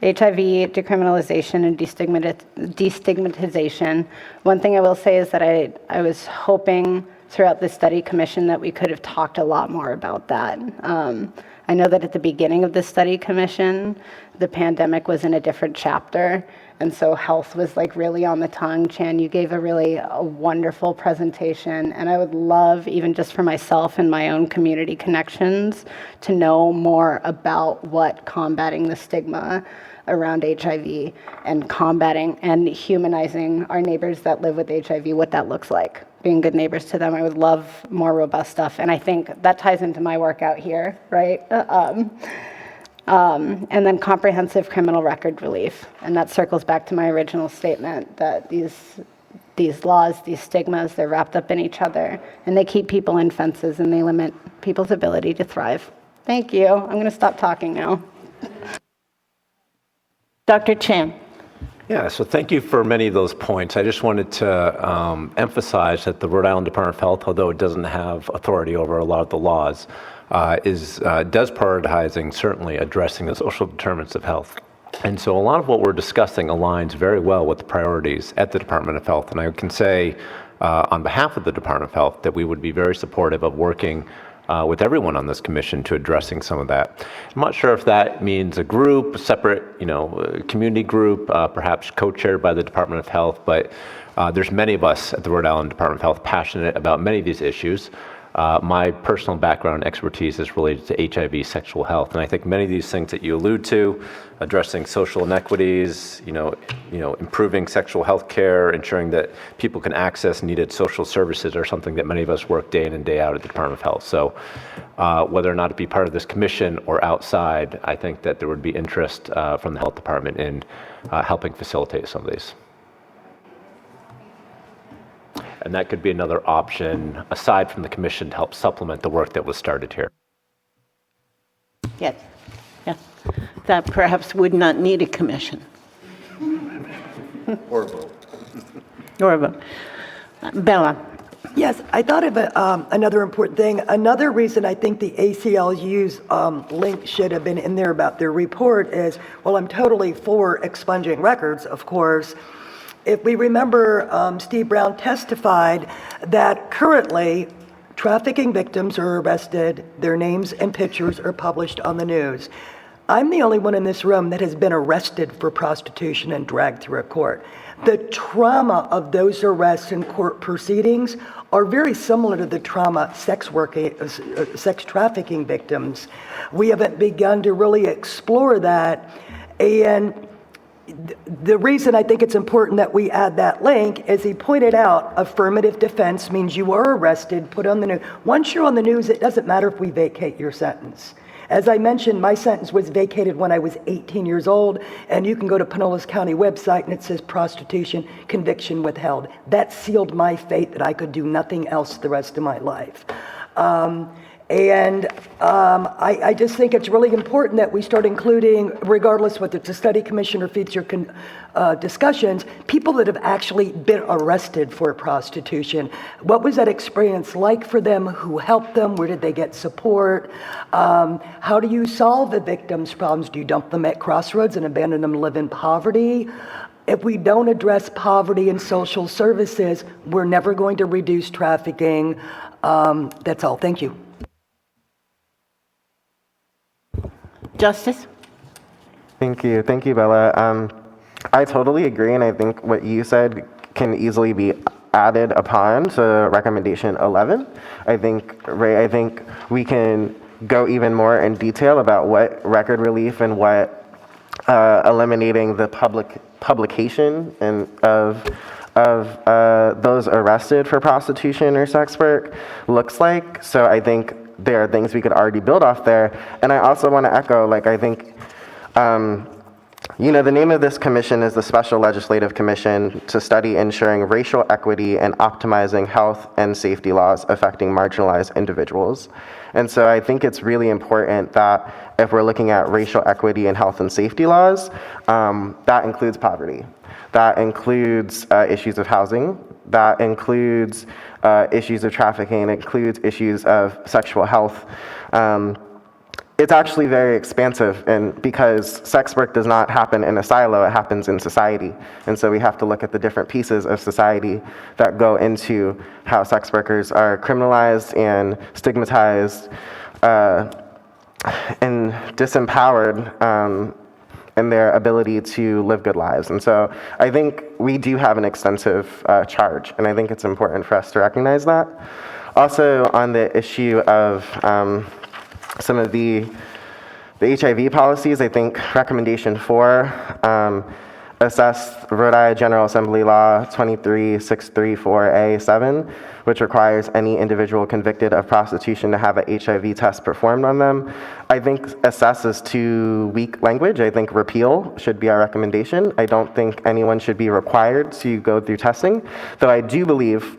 HIV decriminalization and destigmatization. One thing I will say is that I was hoping throughout the study commission that we could have talked a lot more about that. I know that at the beginning of the study commission, the pandemic was in a different chapter, and so health was like really on the tongue. Chan, you gave a wonderful presentation, and I would love, even just for myself and my own community connections, to know more about what combating the stigma around HIV and combating and humanizing our neighbors that live with HIV, what that looks like, being good neighbors to them. I would love more robust stuff, and I think that ties into my work out here, right? And then comprehensive criminal record relief. And that circles back to my original statement that these laws, these stigmas, they're wrapped up in each other, and they keep people in fences, and they limit people's ability to thrive. Thank you. I'm going to stop talking now. Dr. Chan. Yeah, so thank you for many of those points. I just wanted to emphasize that the Rhode Island Department of Health, although it doesn't have authority over a lot of the laws, does prioritizing certainly addressing the social determinants of health. And so a lot of what we're discussing aligns very well with the priorities at the Department of Health. And I can say on behalf of the Department of Health that we would be very supportive of working with everyone on this commission to addressing some of that. I'm not sure if that means a group, a separate, community group, perhaps co-chaired by the Department of Health, but there's many of us at the Rhode Island Department of Health passionate about many of these issues. My personal background and expertise is related to HIV sexual health, and I think many of these things that you allude to, addressing social inequities, improving sexual health care, ensuring that people can access needed social services are something that many of us work day in and day out at the Department of Health. So whether or not it be part of this commission or outside, I think that there would be interest from the health department in helping facilitate some of these. And that could be another option aside from the commission to help supplement the work that was started here. Yes, yes. That perhaps would not need a commission. Or a vote. Or a vote. Bella? Yes, I thought of another important thing. Another reason I think the ACLU's link should have been in there about their report is, well, I'm totally for expunging records, of course. If we remember, Steve Brown testified that currently trafficking victims are arrested, their names and pictures are published on the news. I'm the only one in this room that has been arrested for prostitution and dragged through a court. The trauma of those arrests and court proceedings are very similar to the trauma sex trafficking victims. We haven't begun to really explore that. And the reason I think it's important that we add that link, as he pointed out, affirmative defense means you are arrested, put on the news. Once you're on the news, it doesn't matter if we vacate your sentence. As I mentioned, my sentence was vacated when I was 18 years old, and you can go to Pinellas County website and it says prostitution, conviction withheld. That sealed my fate that I could do nothing else the rest of my life. I just think it's really important that we start including, regardless whether it's a study commission or future discussions, people that have actually been arrested for prostitution. What was that experience like for them? Who helped them? Where did they get support? How do you solve the victims' problems? Do you dump them at crossroads and abandon them to live in poverty? If we don't address poverty and social services, we're never going to reduce trafficking. That's all. Thank you. Justice? Thank you, Bella. I totally agree, and I think what you said can easily be added upon to recommendation 11. I think, Ray, we can go even more in detail about what record relief and what eliminating the publication and of those arrested for prostitution or sex work looks like. So I think there are things we could already build off there. And I also want to echo, I think, the name of this commission is the Special Legislative Commission to study ensuring racial equity and optimizing health and safety laws affecting marginalized individuals. And so I think it's really important that if we're looking at racial equity and health and safety laws, that includes poverty. That includes issues of housing. That includes issues of trafficking. It includes issues of sexual health. It's actually very expansive, and because sex work does not happen in a silo, it happens in society. And so we have to look at the different pieces of society that go into how sex workers are criminalized and stigmatized and disempowered in their ability to live good lives. And so I think we do have an extensive charge, and I think it's important for us to recognize that. Also, on the issue of some of the HIV policies, I think recommendation 4, assess Rhode General Assembly Law 23634A7, which requires any individual convicted of prostitution to have an HIV test performed on them. I think assess is too weak language. I think repeal should be our recommendation. I don't think anyone should be required to go through testing, though I do believe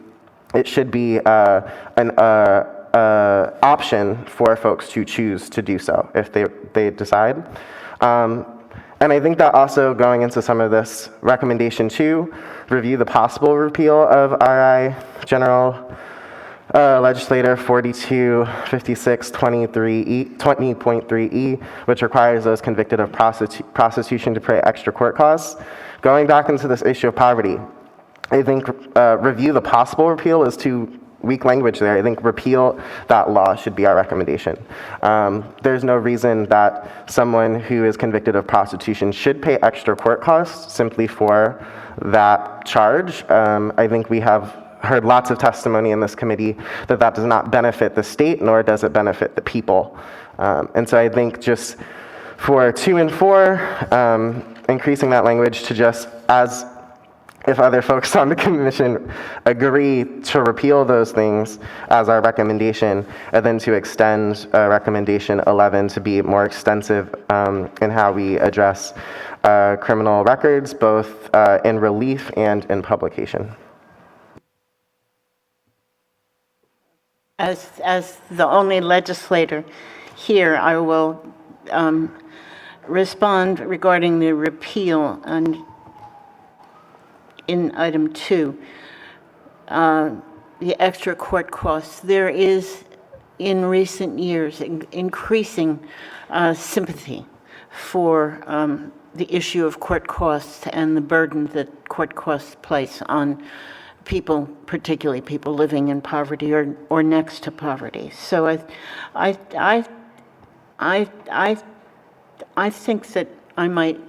it should be an option for folks to choose to do so if they decide. And I think that also going into some of this, recommendation 2, review the possible repeal of RI General Legislator 4256-20.3E, which requires those convicted of prostitution to pay extra court costs. Going back into this issue of poverty, I think review the possible repeal is too weak language there. I think repeal that law should be our recommendation. There's no reason that someone who is convicted of prostitution should pay extra court costs simply for that charge. I think we have heard lots of testimony in this committee that that does not benefit the state, nor does it benefit the people. And so I think just for 2 and 4, increasing that language to just as if other folks on the commission agree to repeal those things as our recommendation, and then to extend recommendation 11 to be more extensive in how we address criminal records, both in relief and in publication. As the only legislator here, I will respond regarding the repeal in item 2, the extra court costs. There is, in recent years, increasing sympathy for the issue of court costs and the burden that court costs place on people, particularly people living in poverty or next to poverty. So I think that I might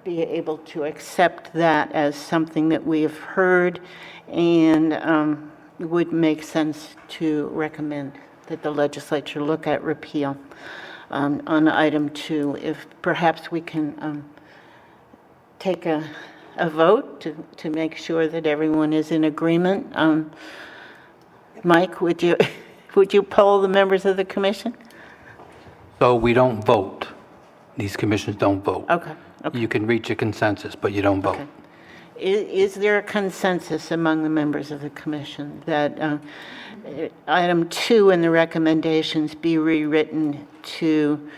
be able to accept that as something that we have heard, and would make sense to recommend that the legislature look at repeal on item 2. If perhaps we can take a vote to make sure that everyone is in agreement. Mike, would you poll the members of the commission? So we don't vote. These commissions don't vote. Okay. You can reach a consensus, but you don't vote. Okay. Is there a consensus among the members of the commission that item 2 in the recommendations be rewritten to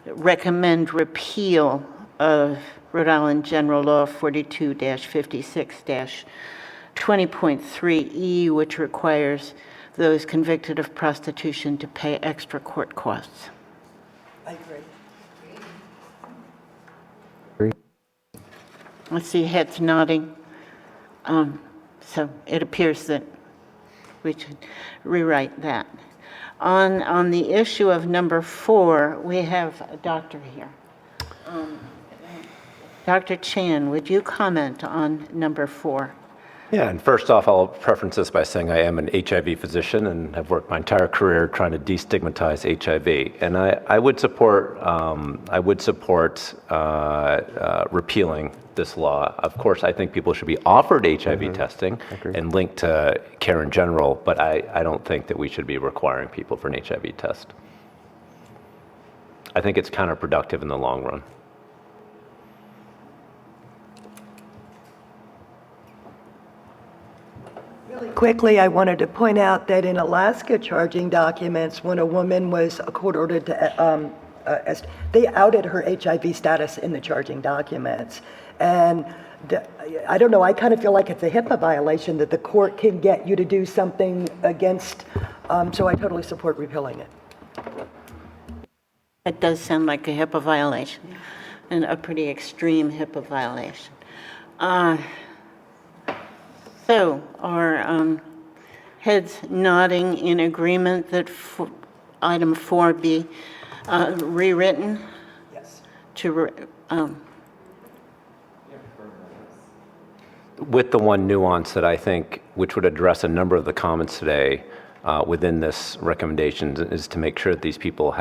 recommend repeal of Rhode Island General Law 42-56-20.3E, which requires those convicted of prostitution to pay extra court costs? I agree. I see heads nodding. So it appears that we should rewrite that. On the issue of number 4, we have a doctor here. Dr. Chan, would you comment on number 4? Yeah, and first off, I'll preference this by saying I am an HIV physician and have worked my entire career trying to destigmatize HIV. And I would support repealing this law. Of course, I think people should be offered HIV testing and linked to care in general, but I don't think that we should be requiring people for an HIV test. I think it's counterproductive in the long run. Quickly, I wanted to point out that in Alaska charging documents, when a woman was court-ordered to, they outed her HIV status in the charging documents. And I don't know, I kind of feel like it's a HIPAA violation that the court can get you to do something against, so I totally support repealing it. It does sound like a HIPAA violation, and a pretty extreme HIPAA violation. So are heads nodding in agreement that item 4 be rewritten? Yes. With the one nuance that I think, which would address a number of the comments today within this recommendation, is to make sure that these people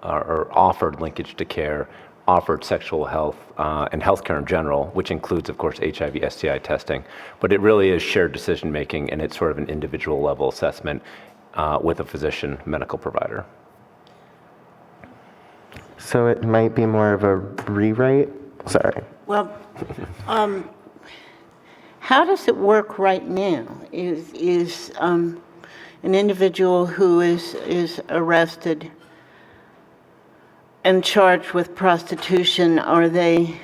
are offered linkage to care, offered sexual health and healthcare in general, which includes, of course, HIV, STI testing. But it really is shared decision-making, and it's sort of an individual level assessment with a physician, medical provider. So it might be more of a rewrite? Sorry. Well, how does it work right now? Is an individual who is arrested and charged with prostitution, are they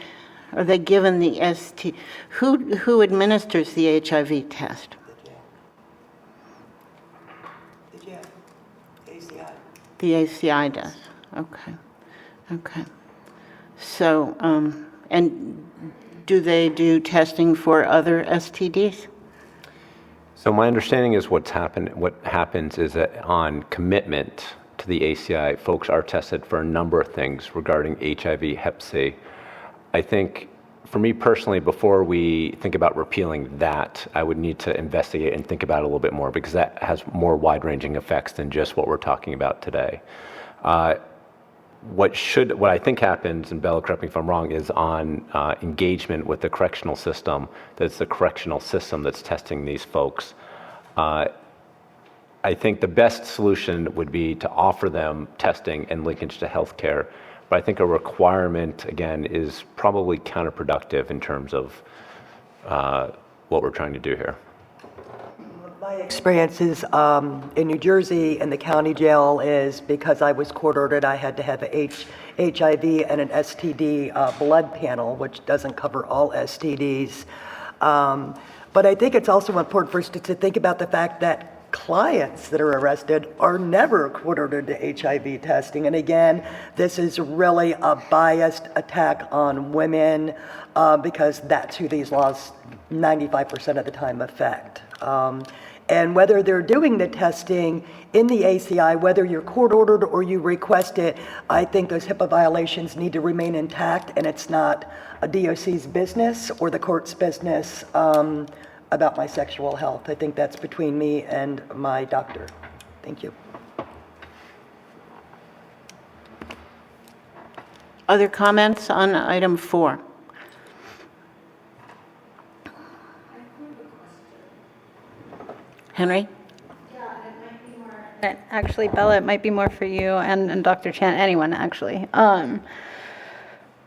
given the ST? Who administers the HIV test? ACI. The ACI does. Okay. So, and do they do testing for other STDs? So my understanding is what happens is that on commitment to the ACI, folks are tested for a number of things regarding HIV, Hep C. I think, for me personally, before we think about repealing that, I would need to investigate and think about it a little bit more, because that has more wide-ranging effects than just what we're talking about today. What I think happens, and Bella, correct me if I'm wrong, is on engagement with the correctional system, that's the correctional system that's testing these folks. I think the best solution would be to offer them testing and linkage to healthcare, but I think a requirement, again, is probably counterproductive in terms of what we're trying to do here. My Experiences in New Jersey in the county jail is because I was court-ordered, I had to have a HIV and an STD blood panel, which doesn't cover all STDs. But I think it's also important for us to think about the fact that clients that are arrested are never court-ordered to HIV testing. And again, this is really a biased attack on women because that's who these laws 95% of the time affect. And whether they're doing the testing in the ACI, whether you're court-ordered or you request it, I think those HIPAA violations need to remain intact, and it's not a DOC's business or the court's business about my sexual health. I think that's between me and my doctor. Thank you. Other comments on item 4? Henry? Actually, Bella, it might be more for you and Dr. Chan, anyone actually.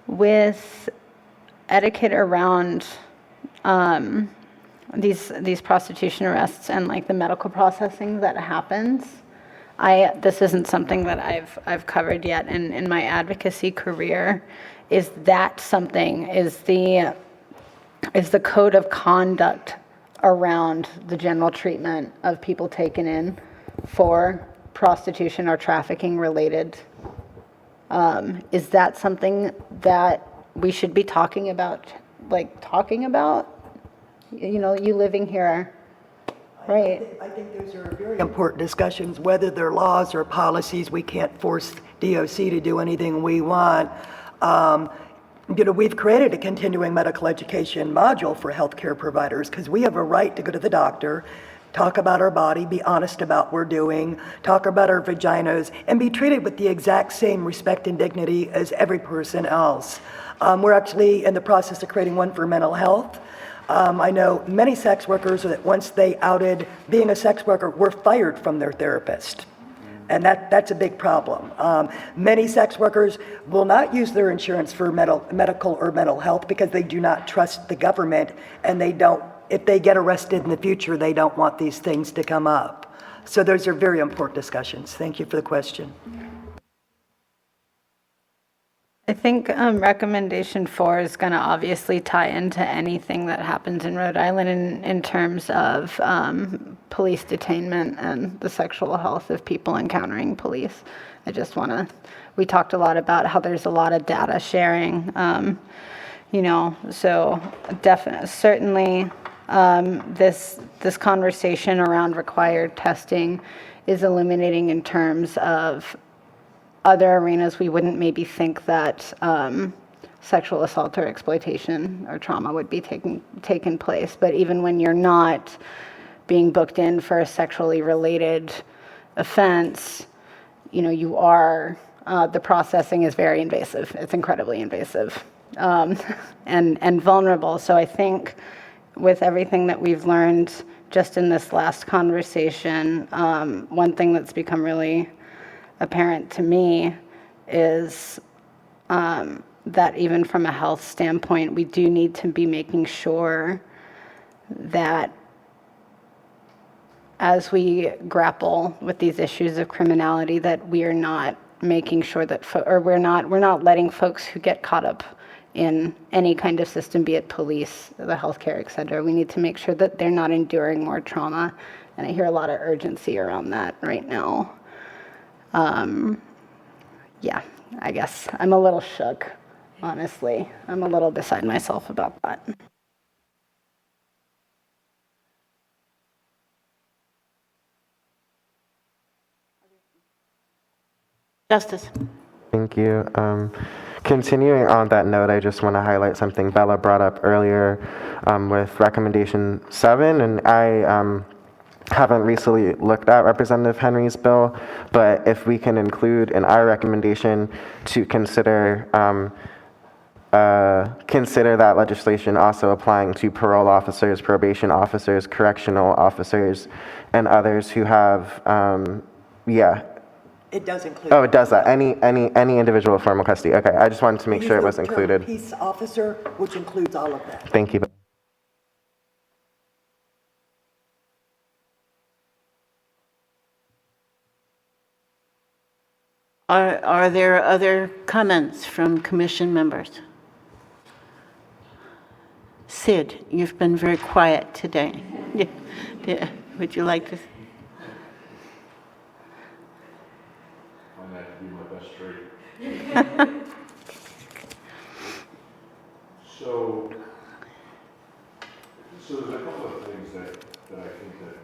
With etiquette around these prostitution arrests and like the medical processing that happens, this isn't something that I've covered yet in my advocacy career. Is that something? Is the code of conduct around the general treatment of people taken in for prostitution or trafficking related, is that something that we should be talking about? You know, you living here, right? I think those are very important discussions, whether they're laws or policies. We can't force DOC to do anything we want. You know, we've created a continuing medical education module for healthcare providers because we have a right to go to the doctor, talk about our body, be honest about what we're doing, talk about our vaginas, and be treated with the exact same respect and dignity as every person else. We're actually in the process of creating one for mental health. I know many sex workers that once they outed being a sex worker were fired from their therapist. And that's a big problem. Many sex workers will not use their insurance for medical or mental health because they do not trust the government, and they don't, if they get arrested in the future, they don't want these things to come up. So those are very important discussions. Thank you for the question. I think recommendation 4 is going to obviously tie into anything that happens in Rhode Island in terms of police detainment and the sexual health of people encountering police. I just want to, we talked a lot about how there's a lot of data sharing, you know, so definitely, certainly this conversation around required testing is illuminating in terms of other arenas we wouldn't maybe think that sexual assault or exploitation or trauma would be taken place. But even when you're not being booked in for a sexually related offense, you know, you are, the processing is very invasive. It's incredibly invasive and vulnerable. So I think with everything that we've learned just in this last conversation, one thing that's become really apparent to me is that even from a health standpoint, we do need to be making sure that as we grapple with these issues of criminality, that we are not making sure that, we're not letting folks who get caught up in any kind of system, be it police, the healthcare, et cetera, we need to make sure that they're not enduring more trauma. And I hear a lot of urgency around that right now. Yeah, I guess I'm a little shook, honestly. I'm a little beside myself about that. Justice. Thank you. Continuing on that note, I just want to highlight something Bella brought up earlier with recommendation 7, and I haven't recently looked at Representative Henry's bill, but if we can include in our recommendation to consider that legislation also applying to parole officers, probation officers, correctional officers, and others who have, It does include. Oh, it does that. Any individual formal custody. Okay, I just wanted to make sure it was included. Peace officer, which includes all of that. Thank you. Are there other comments from commission members? Sid, you've been very quiet today. Yeah. Would you like to? Find that to be my best trait. So there's a couple of things that I think that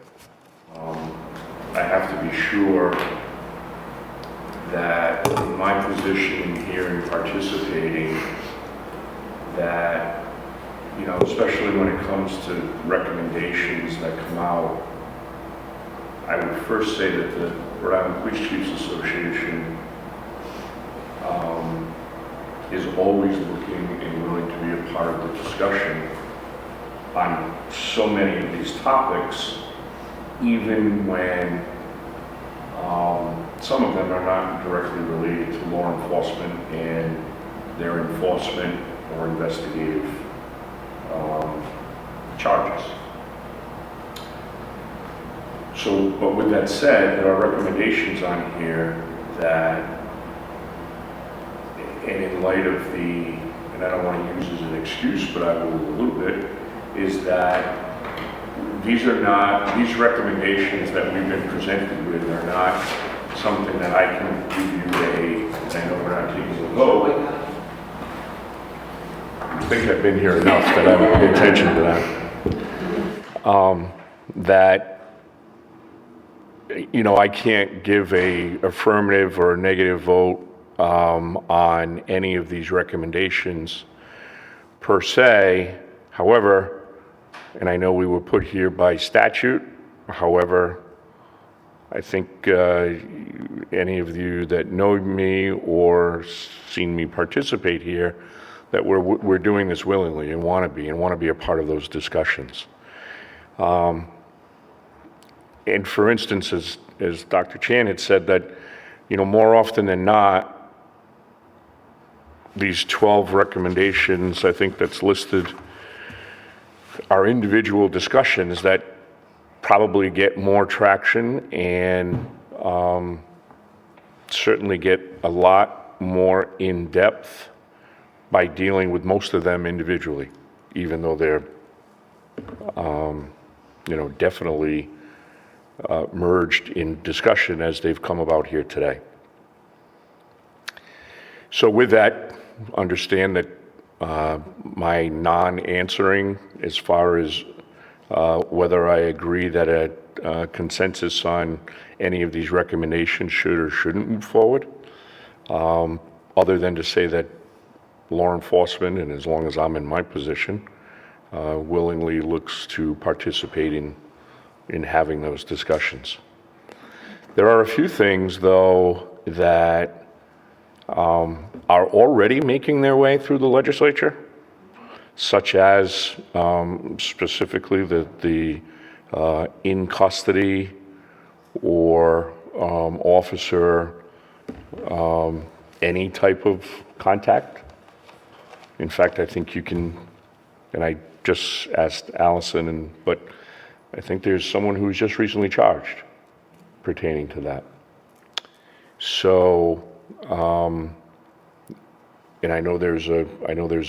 I have to be sure that in my position here in participating, that, you know, especially when it comes to recommendations that come out, I would first say that the Rhode Island Police Chiefs Association is always looking and willing to be a part of the discussion on so many of these topics, even when some of them are not directly related to law enforcement and their enforcement or investigative charges. So, but with that said, there are recommendations on here that, and in light of the, and I don't want to use as an excuse, but I will a little bit, is that these recommendations that we've been presented with are not something that I can give you and I know we're not taking a vote. I think I've been here enough that I don't pay attention to that. That, you know, I can't give a affirmative or a negative vote on any of these recommendations per se. However, and I know we were put here by statute, however, I think any of you that know me or seen me participate here, that we're doing this willingly and want to be a part of those discussions. And for instance, as Dr. Chan had said, that, you know, more often than not, these 12 recommendations, I think that's listed, are individual discussions that probably get more traction and certainly get a lot more in depth by dealing with most of them individually, even though they're, you know, definitely merged in discussion as they've come about here today. So with that, understand that my non-answering as far as whether I agree that a consensus on any of these recommendations should or shouldn't move forward, other than to say that law enforcement, and as long as I'm in my position, willingly looks to participate in having those discussions. There are a few things, though, that are already making their way through the legislature, such as specifically the in custody or officer, any type of contact. In fact, I think you can, and I just asked Allison, but I think there's someone who's just recently charged pertaining to that. So, and I know there's a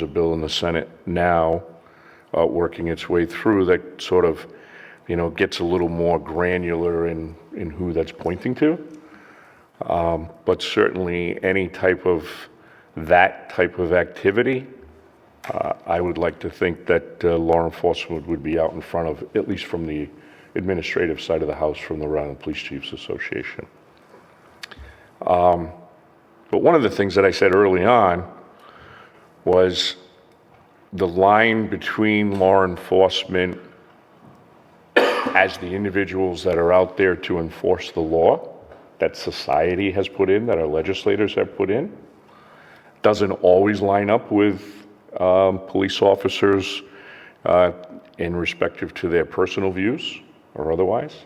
bill in the Senate now working its way through that sort of, you know, gets a little more granular in who that's pointing to. But certainly any type of that type of activity, I would like to think that law enforcement would be out in front of, at least from the administrative side of the house, from the Rhode Island Police Chiefs Association. But one of the things that I said early on was the line between law enforcement as the individuals that are out there to enforce the law that society has put in, that our legislators have put in, doesn't always line up with police officers in respective to their personal views or otherwise.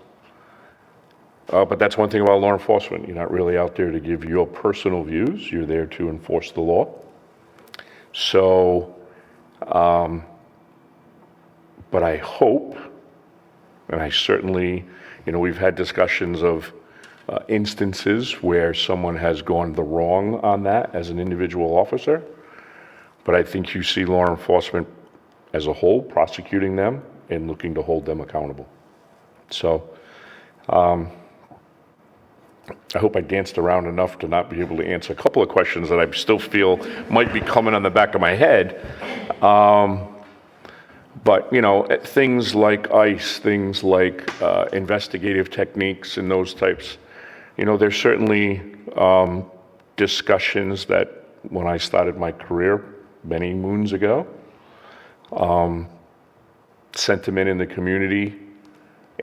But that's one thing about law enforcement. You're not really out there to give your personal views. You're there to enforce the law. So, but I hope, and I certainly, you know, we've had discussions of, instances where someone has gone the wrong on that as an individual officer. But I think you see law enforcement as a whole prosecuting them and looking to hold them accountable. So I hope I danced around enough to not be able to answer a couple of questions that I still feel might be coming on the back of my head. But, you know, things like ICE, things like investigative techniques and those types, you know, there's certainly discussions that when I started my career many moons ago, sentiment in the community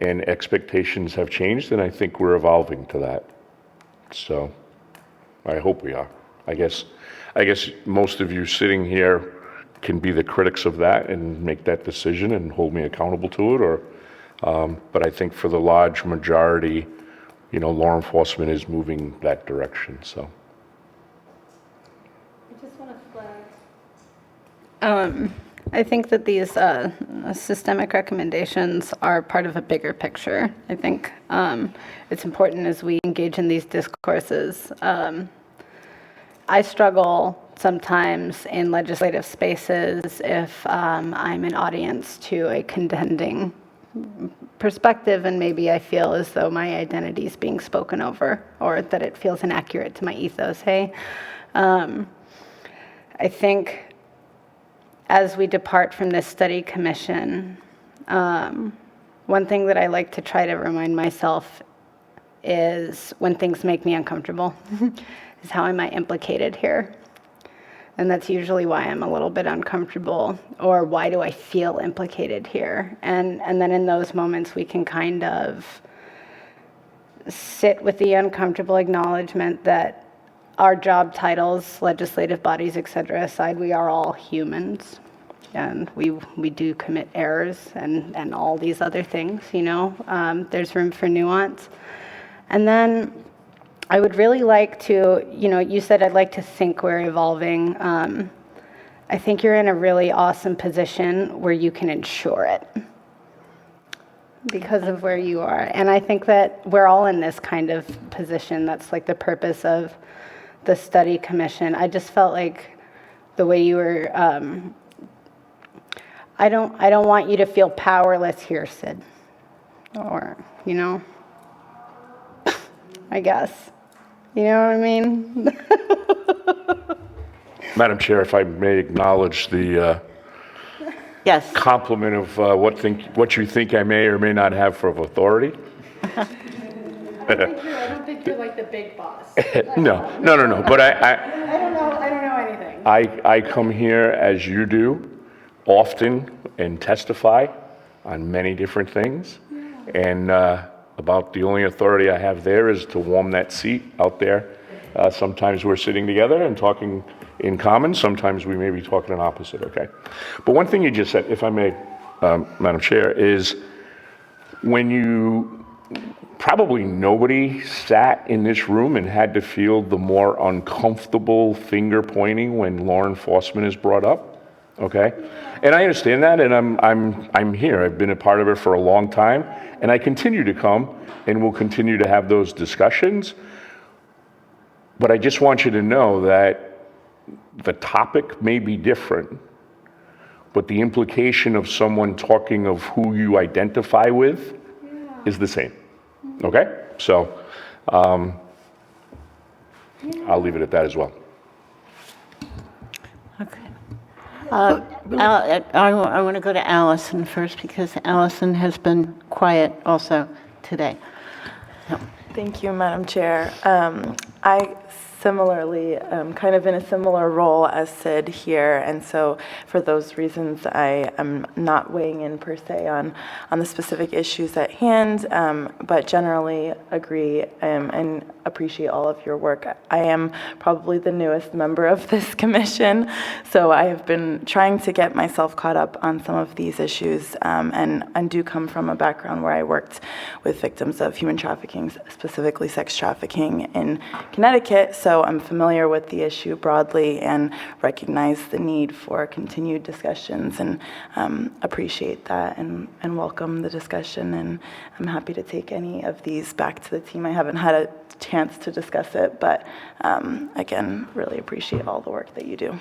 and expectations have changed, and I think we're evolving to that. So I hope we are. I guess most of you sitting here can be the critics of that and make that decision and hold me accountable to it, or but I think for the large majority, you know, law enforcement is moving that direction. So I just want to flag. I think that these systemic recommendations are part of a bigger picture. I think it's important as we engage in these discourses. I struggle sometimes in legislative spaces if I'm an audience to a contending perspective, and maybe I feel as though my identity is being spoken over, or that it feels inaccurate to my ethos. Hey, I think as we depart from this study commission, one thing that I like to try to remind myself is when things make me uncomfortable, is how am I implicated here? And that's usually why I'm a little bit uncomfortable, or why do I feel implicated here? And then in those moments, we can kind of sit with the uncomfortable acknowledgement that our job titles, legislative bodies, et cetera, aside, we are all humans. And we do commit errors and all these other things, you know. There's room for nuance. And then I would really like to, you know, you said I'd like to think we're evolving. I think you're in a really awesome position where you can ensure it because of where you are. And I think that we're all in this kind of position. That's like the purpose of the study commission. I just felt like the way you were, I don't want you to feel powerless here, Sid. Or, you know, I guess. You know what I mean? Madam Chair, if I may acknowledge the Yes. compliment of what you think I may or may not have for authority. I don't think you're like the big boss. No. But I don't know anything. I come here as you do often and testify on many different things. And about the only authority I have there is to warm that seat out there. Sometimes we're sitting together and talking in common. Sometimes we may be talking in opposite, okay? But one thing you just said, if I may, Madam Chair, is when you, probably nobody sat in this room and had to feel the more uncomfortable finger pointing when law enforcement is brought up, okay? And I understand that, and I'm here. I've been a part of it for a long time, and I continue to come and will continue to have those discussions. But I just want you to know that the topic may be different, but the implication of someone talking of who you identify with is the same. Okay? So I'll leave it at that as well. Okay. I want to go to Allison first because Allison has been quiet also today. So. Thank you, Madam Chair. I similarly, kind of in a similar role as Sid here, and so for those reasons, I am not weighing in per se on the specific issues at hand, but generally agree and appreciate all of your work. I am probably the newest member of this commission, so I have been trying to get myself caught up on some of these issues, and do come from a background where I worked with victims of human trafficking, specifically sex trafficking, in Connecticut, so I'm familiar with the issue broadly and recognize the need for continued discussions, and appreciate that and welcome the discussion, and I'm happy to take any of these back to the team. I haven't had a chance to discuss it, but again, really appreciate all the work that you do.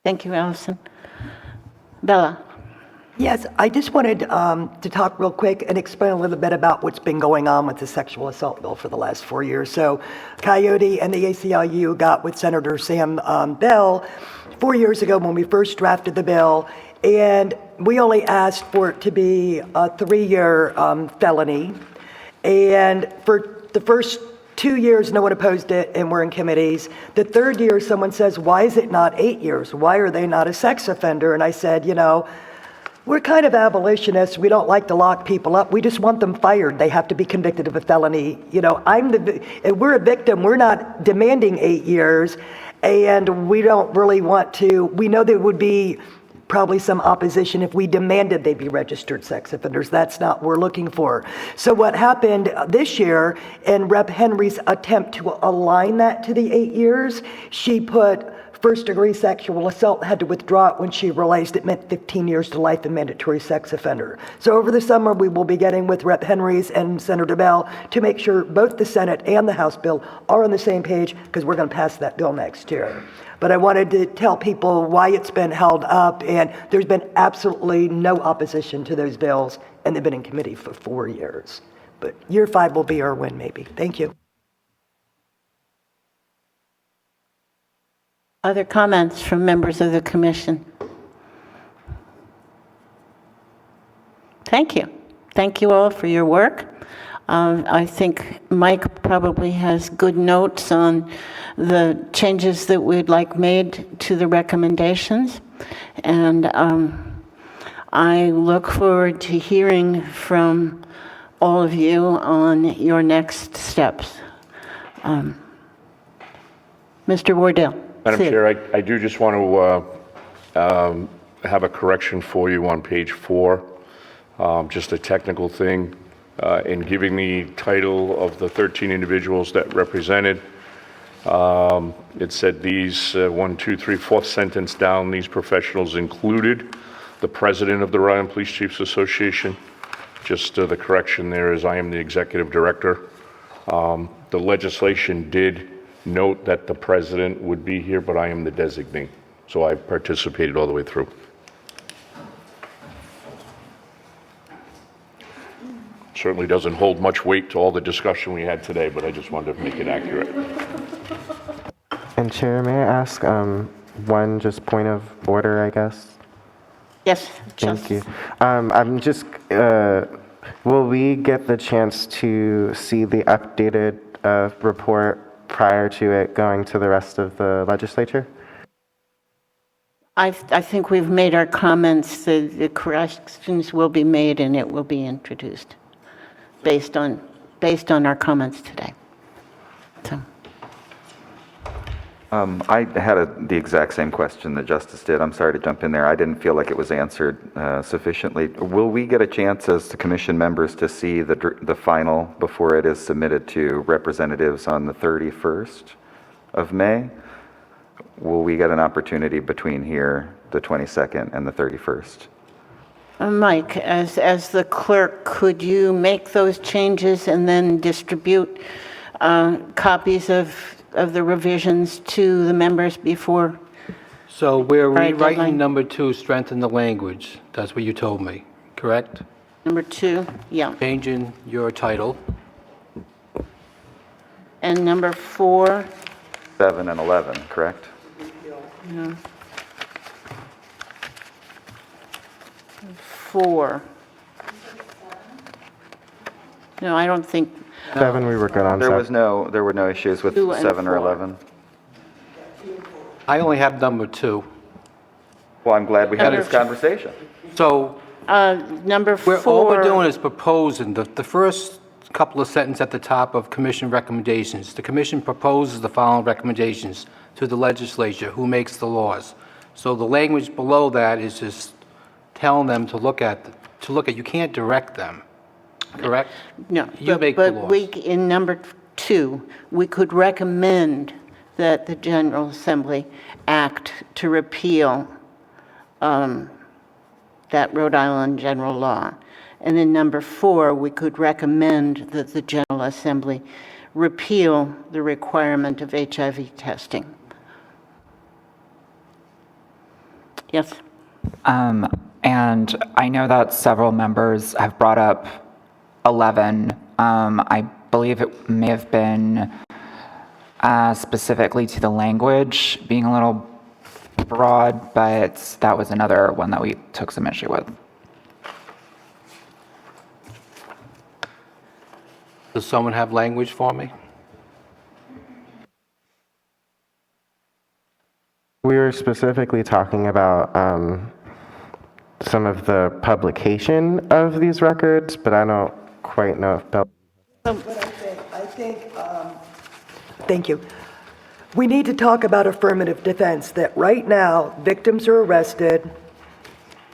Thank you, Allison. Bella? Yes, I just wanted to talk real quick and explain a little bit about what's been going on with the sexual assault bill for the last 4 years. So Coyote and the ACLU got with Senator Sam Bell 4 years ago when we first drafted the bill, and we only asked for it to be a 3-year felony. And for the first 2 years, no one opposed it, and we're in committees. The third year, someone says, why is it not 8 years? Why are they not a sex offender? And I said, we're kind of abolitionists. We don't like to lock people up. We just want them fired. They have to be convicted of a felony. We're a victim. We're not demanding 8 years, and we don't really want to. We know there would be probably some opposition if we demanded they be registered sex offenders. That's not what we're looking for. So what happened this year, in Rep. Henry's attempt to align that to the 8 years, she put first-degree sexual assault, had to withdraw it when she realized it meant 15 years to life and mandatory sex offender. So over the summer, we will be getting with Rep. Henry's and Senator Bell to make sure both the Senate and the House bill are on the same page, because we're going to pass that bill next year. But I wanted to tell people why it's been held up, and there's been absolutely no opposition to those bills, and they've been in committee for 4 years. But year 5 will be our win, maybe. Thank you. Other comments from members of the commission? Thank you. Thank you all for your work. I think Mike probably has good notes on the changes that we'd like made to the recommendations. And I look forward to hearing from all of you on your next steps. Mr. Wardell. Madam Chair, I do just want to have a correction for you on page 4, just a technical thing. In giving the title of the 13 individuals that represented, it said these, 1, 2, 3, 4th sentence down, these professionals included the president of the Rhode Island Police Chiefs Association. Just the correction there is I am the executive director. The legislation did note that the president would be here, but I am the designee. So I participated all the way through. Certainly doesn't hold much weight to all the discussion we had today, but I just wanted to make it accurate. And Chair, may I ask one just point of order, I guess? Yes, Thank you. I'm just, will we get the chance to see the updated report prior to it going to the rest of the legislature? I think we've made our comments. The corrections will be made and it will be introduced based on our comments today. So. I had the exact same question that Justice did. I'm sorry to jump in there. I didn't feel like it was answered sufficiently. Will we get a chance as the commission members to see the final before it is submitted to representatives on the 31st of May? Will we get an opportunity between here, the 22nd, and the 31st? Mike, as the clerk, could you make those changes and then distribute copies of the revisions to the members before? So we're Right, rewriting deadline. number 2, strengthen the language. That's what you told me, correct? Number 2, yeah. Changing your title. And number 4, 7 and 11, correct? no. 4. No, I don't think, 7 we were good on. There so- were no issues with 2 and 7 or 4. 11. I only have number 2. Well, I'm glad we had Number this conversation. So number 4. all we're doing is proposing the first couple of sentences at the top of commission recommendations. The commission proposes the following recommendations to the legislature, who makes the laws. So the language below that is just telling them to look at, you can't direct them, correct? No, You make the but laws. we, in number 2, 2, we could recommend that the General Assembly act to repeal that Rhode Island general law. And in number 4, we could recommend that the General Assembly repeal the requirement of HIV testing. Yes? And I know that several members have brought up 11. I believe it may have been specifically to the language being a little broad, but that was another one that we took some issue with. Does someone have language for me? We were specifically talking about some of the publication of these records, but I don't quite know if Bill. Thank you. We need to talk about affirmative defense, that right now, victims are arrested,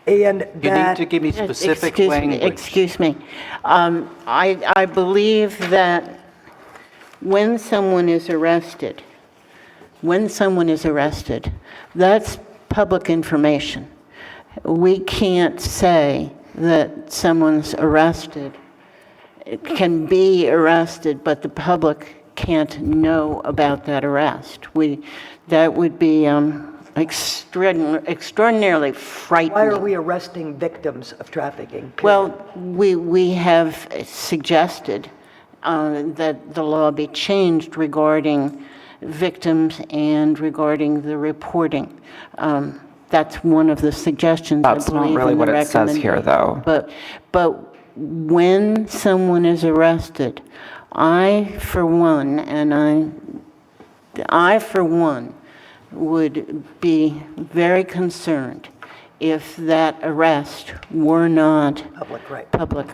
and that... You need to give me specific language. Excuse me. I believe that when someone is arrested, that's public information. We can't say that someone's arrested, can be arrested, but the public can't know about that arrest. That would be extraordinarily frightening. Why are we arresting victims of trafficking? Well, we have suggested that the law be changed regarding victims and regarding the reporting. That's one of the suggestions, That's I believe, not really in the what it says here, though. But when someone is arrested, I, for one, would be very concerned if that arrest were not Public, right. public.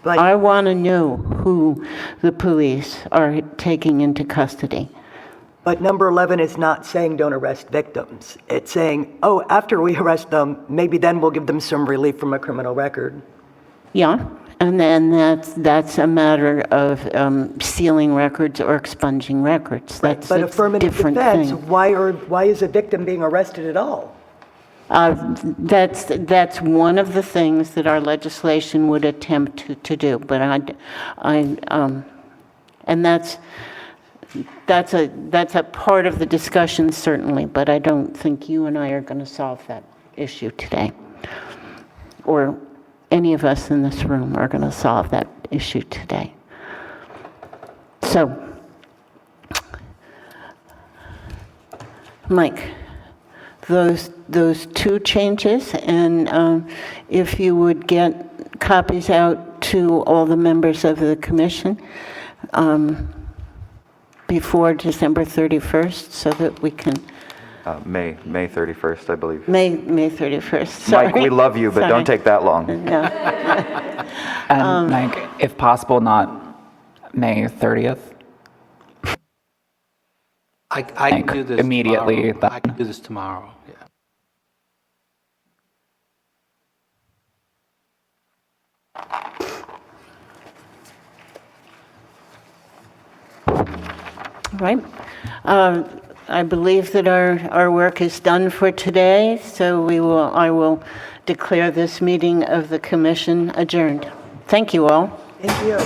Like- I want to know who the police are taking into custody. But number 11 is not saying don't arrest victims. It's saying, oh, after we arrest them, maybe then we'll give them some relief from a criminal record. Yeah, and then that's a matter of sealing records or expunging records. That's But a affirmative different defense, thing. why is a victim being arrested at all? That's one of the things that our legislation would attempt to do, but and that's a part of the discussion, certainly, but I don't think you and I are going to solve that issue today, or any of us in this room are going to solve that issue today. So, Mike, those two changes, and if you would get copies out to all the members of the commission before December 31st, so that we can... May 31st, I believe. May 31st, sorry. Mike, we love you, but don't take that long. No. And Mike, if possible, not May 30th. I can do this immediately. tomorrow. I can do this tomorrow, yeah. Right. I believe that our work is done for today, so I will declare this meeting of the commission adjourned. Thank you all. Thank you.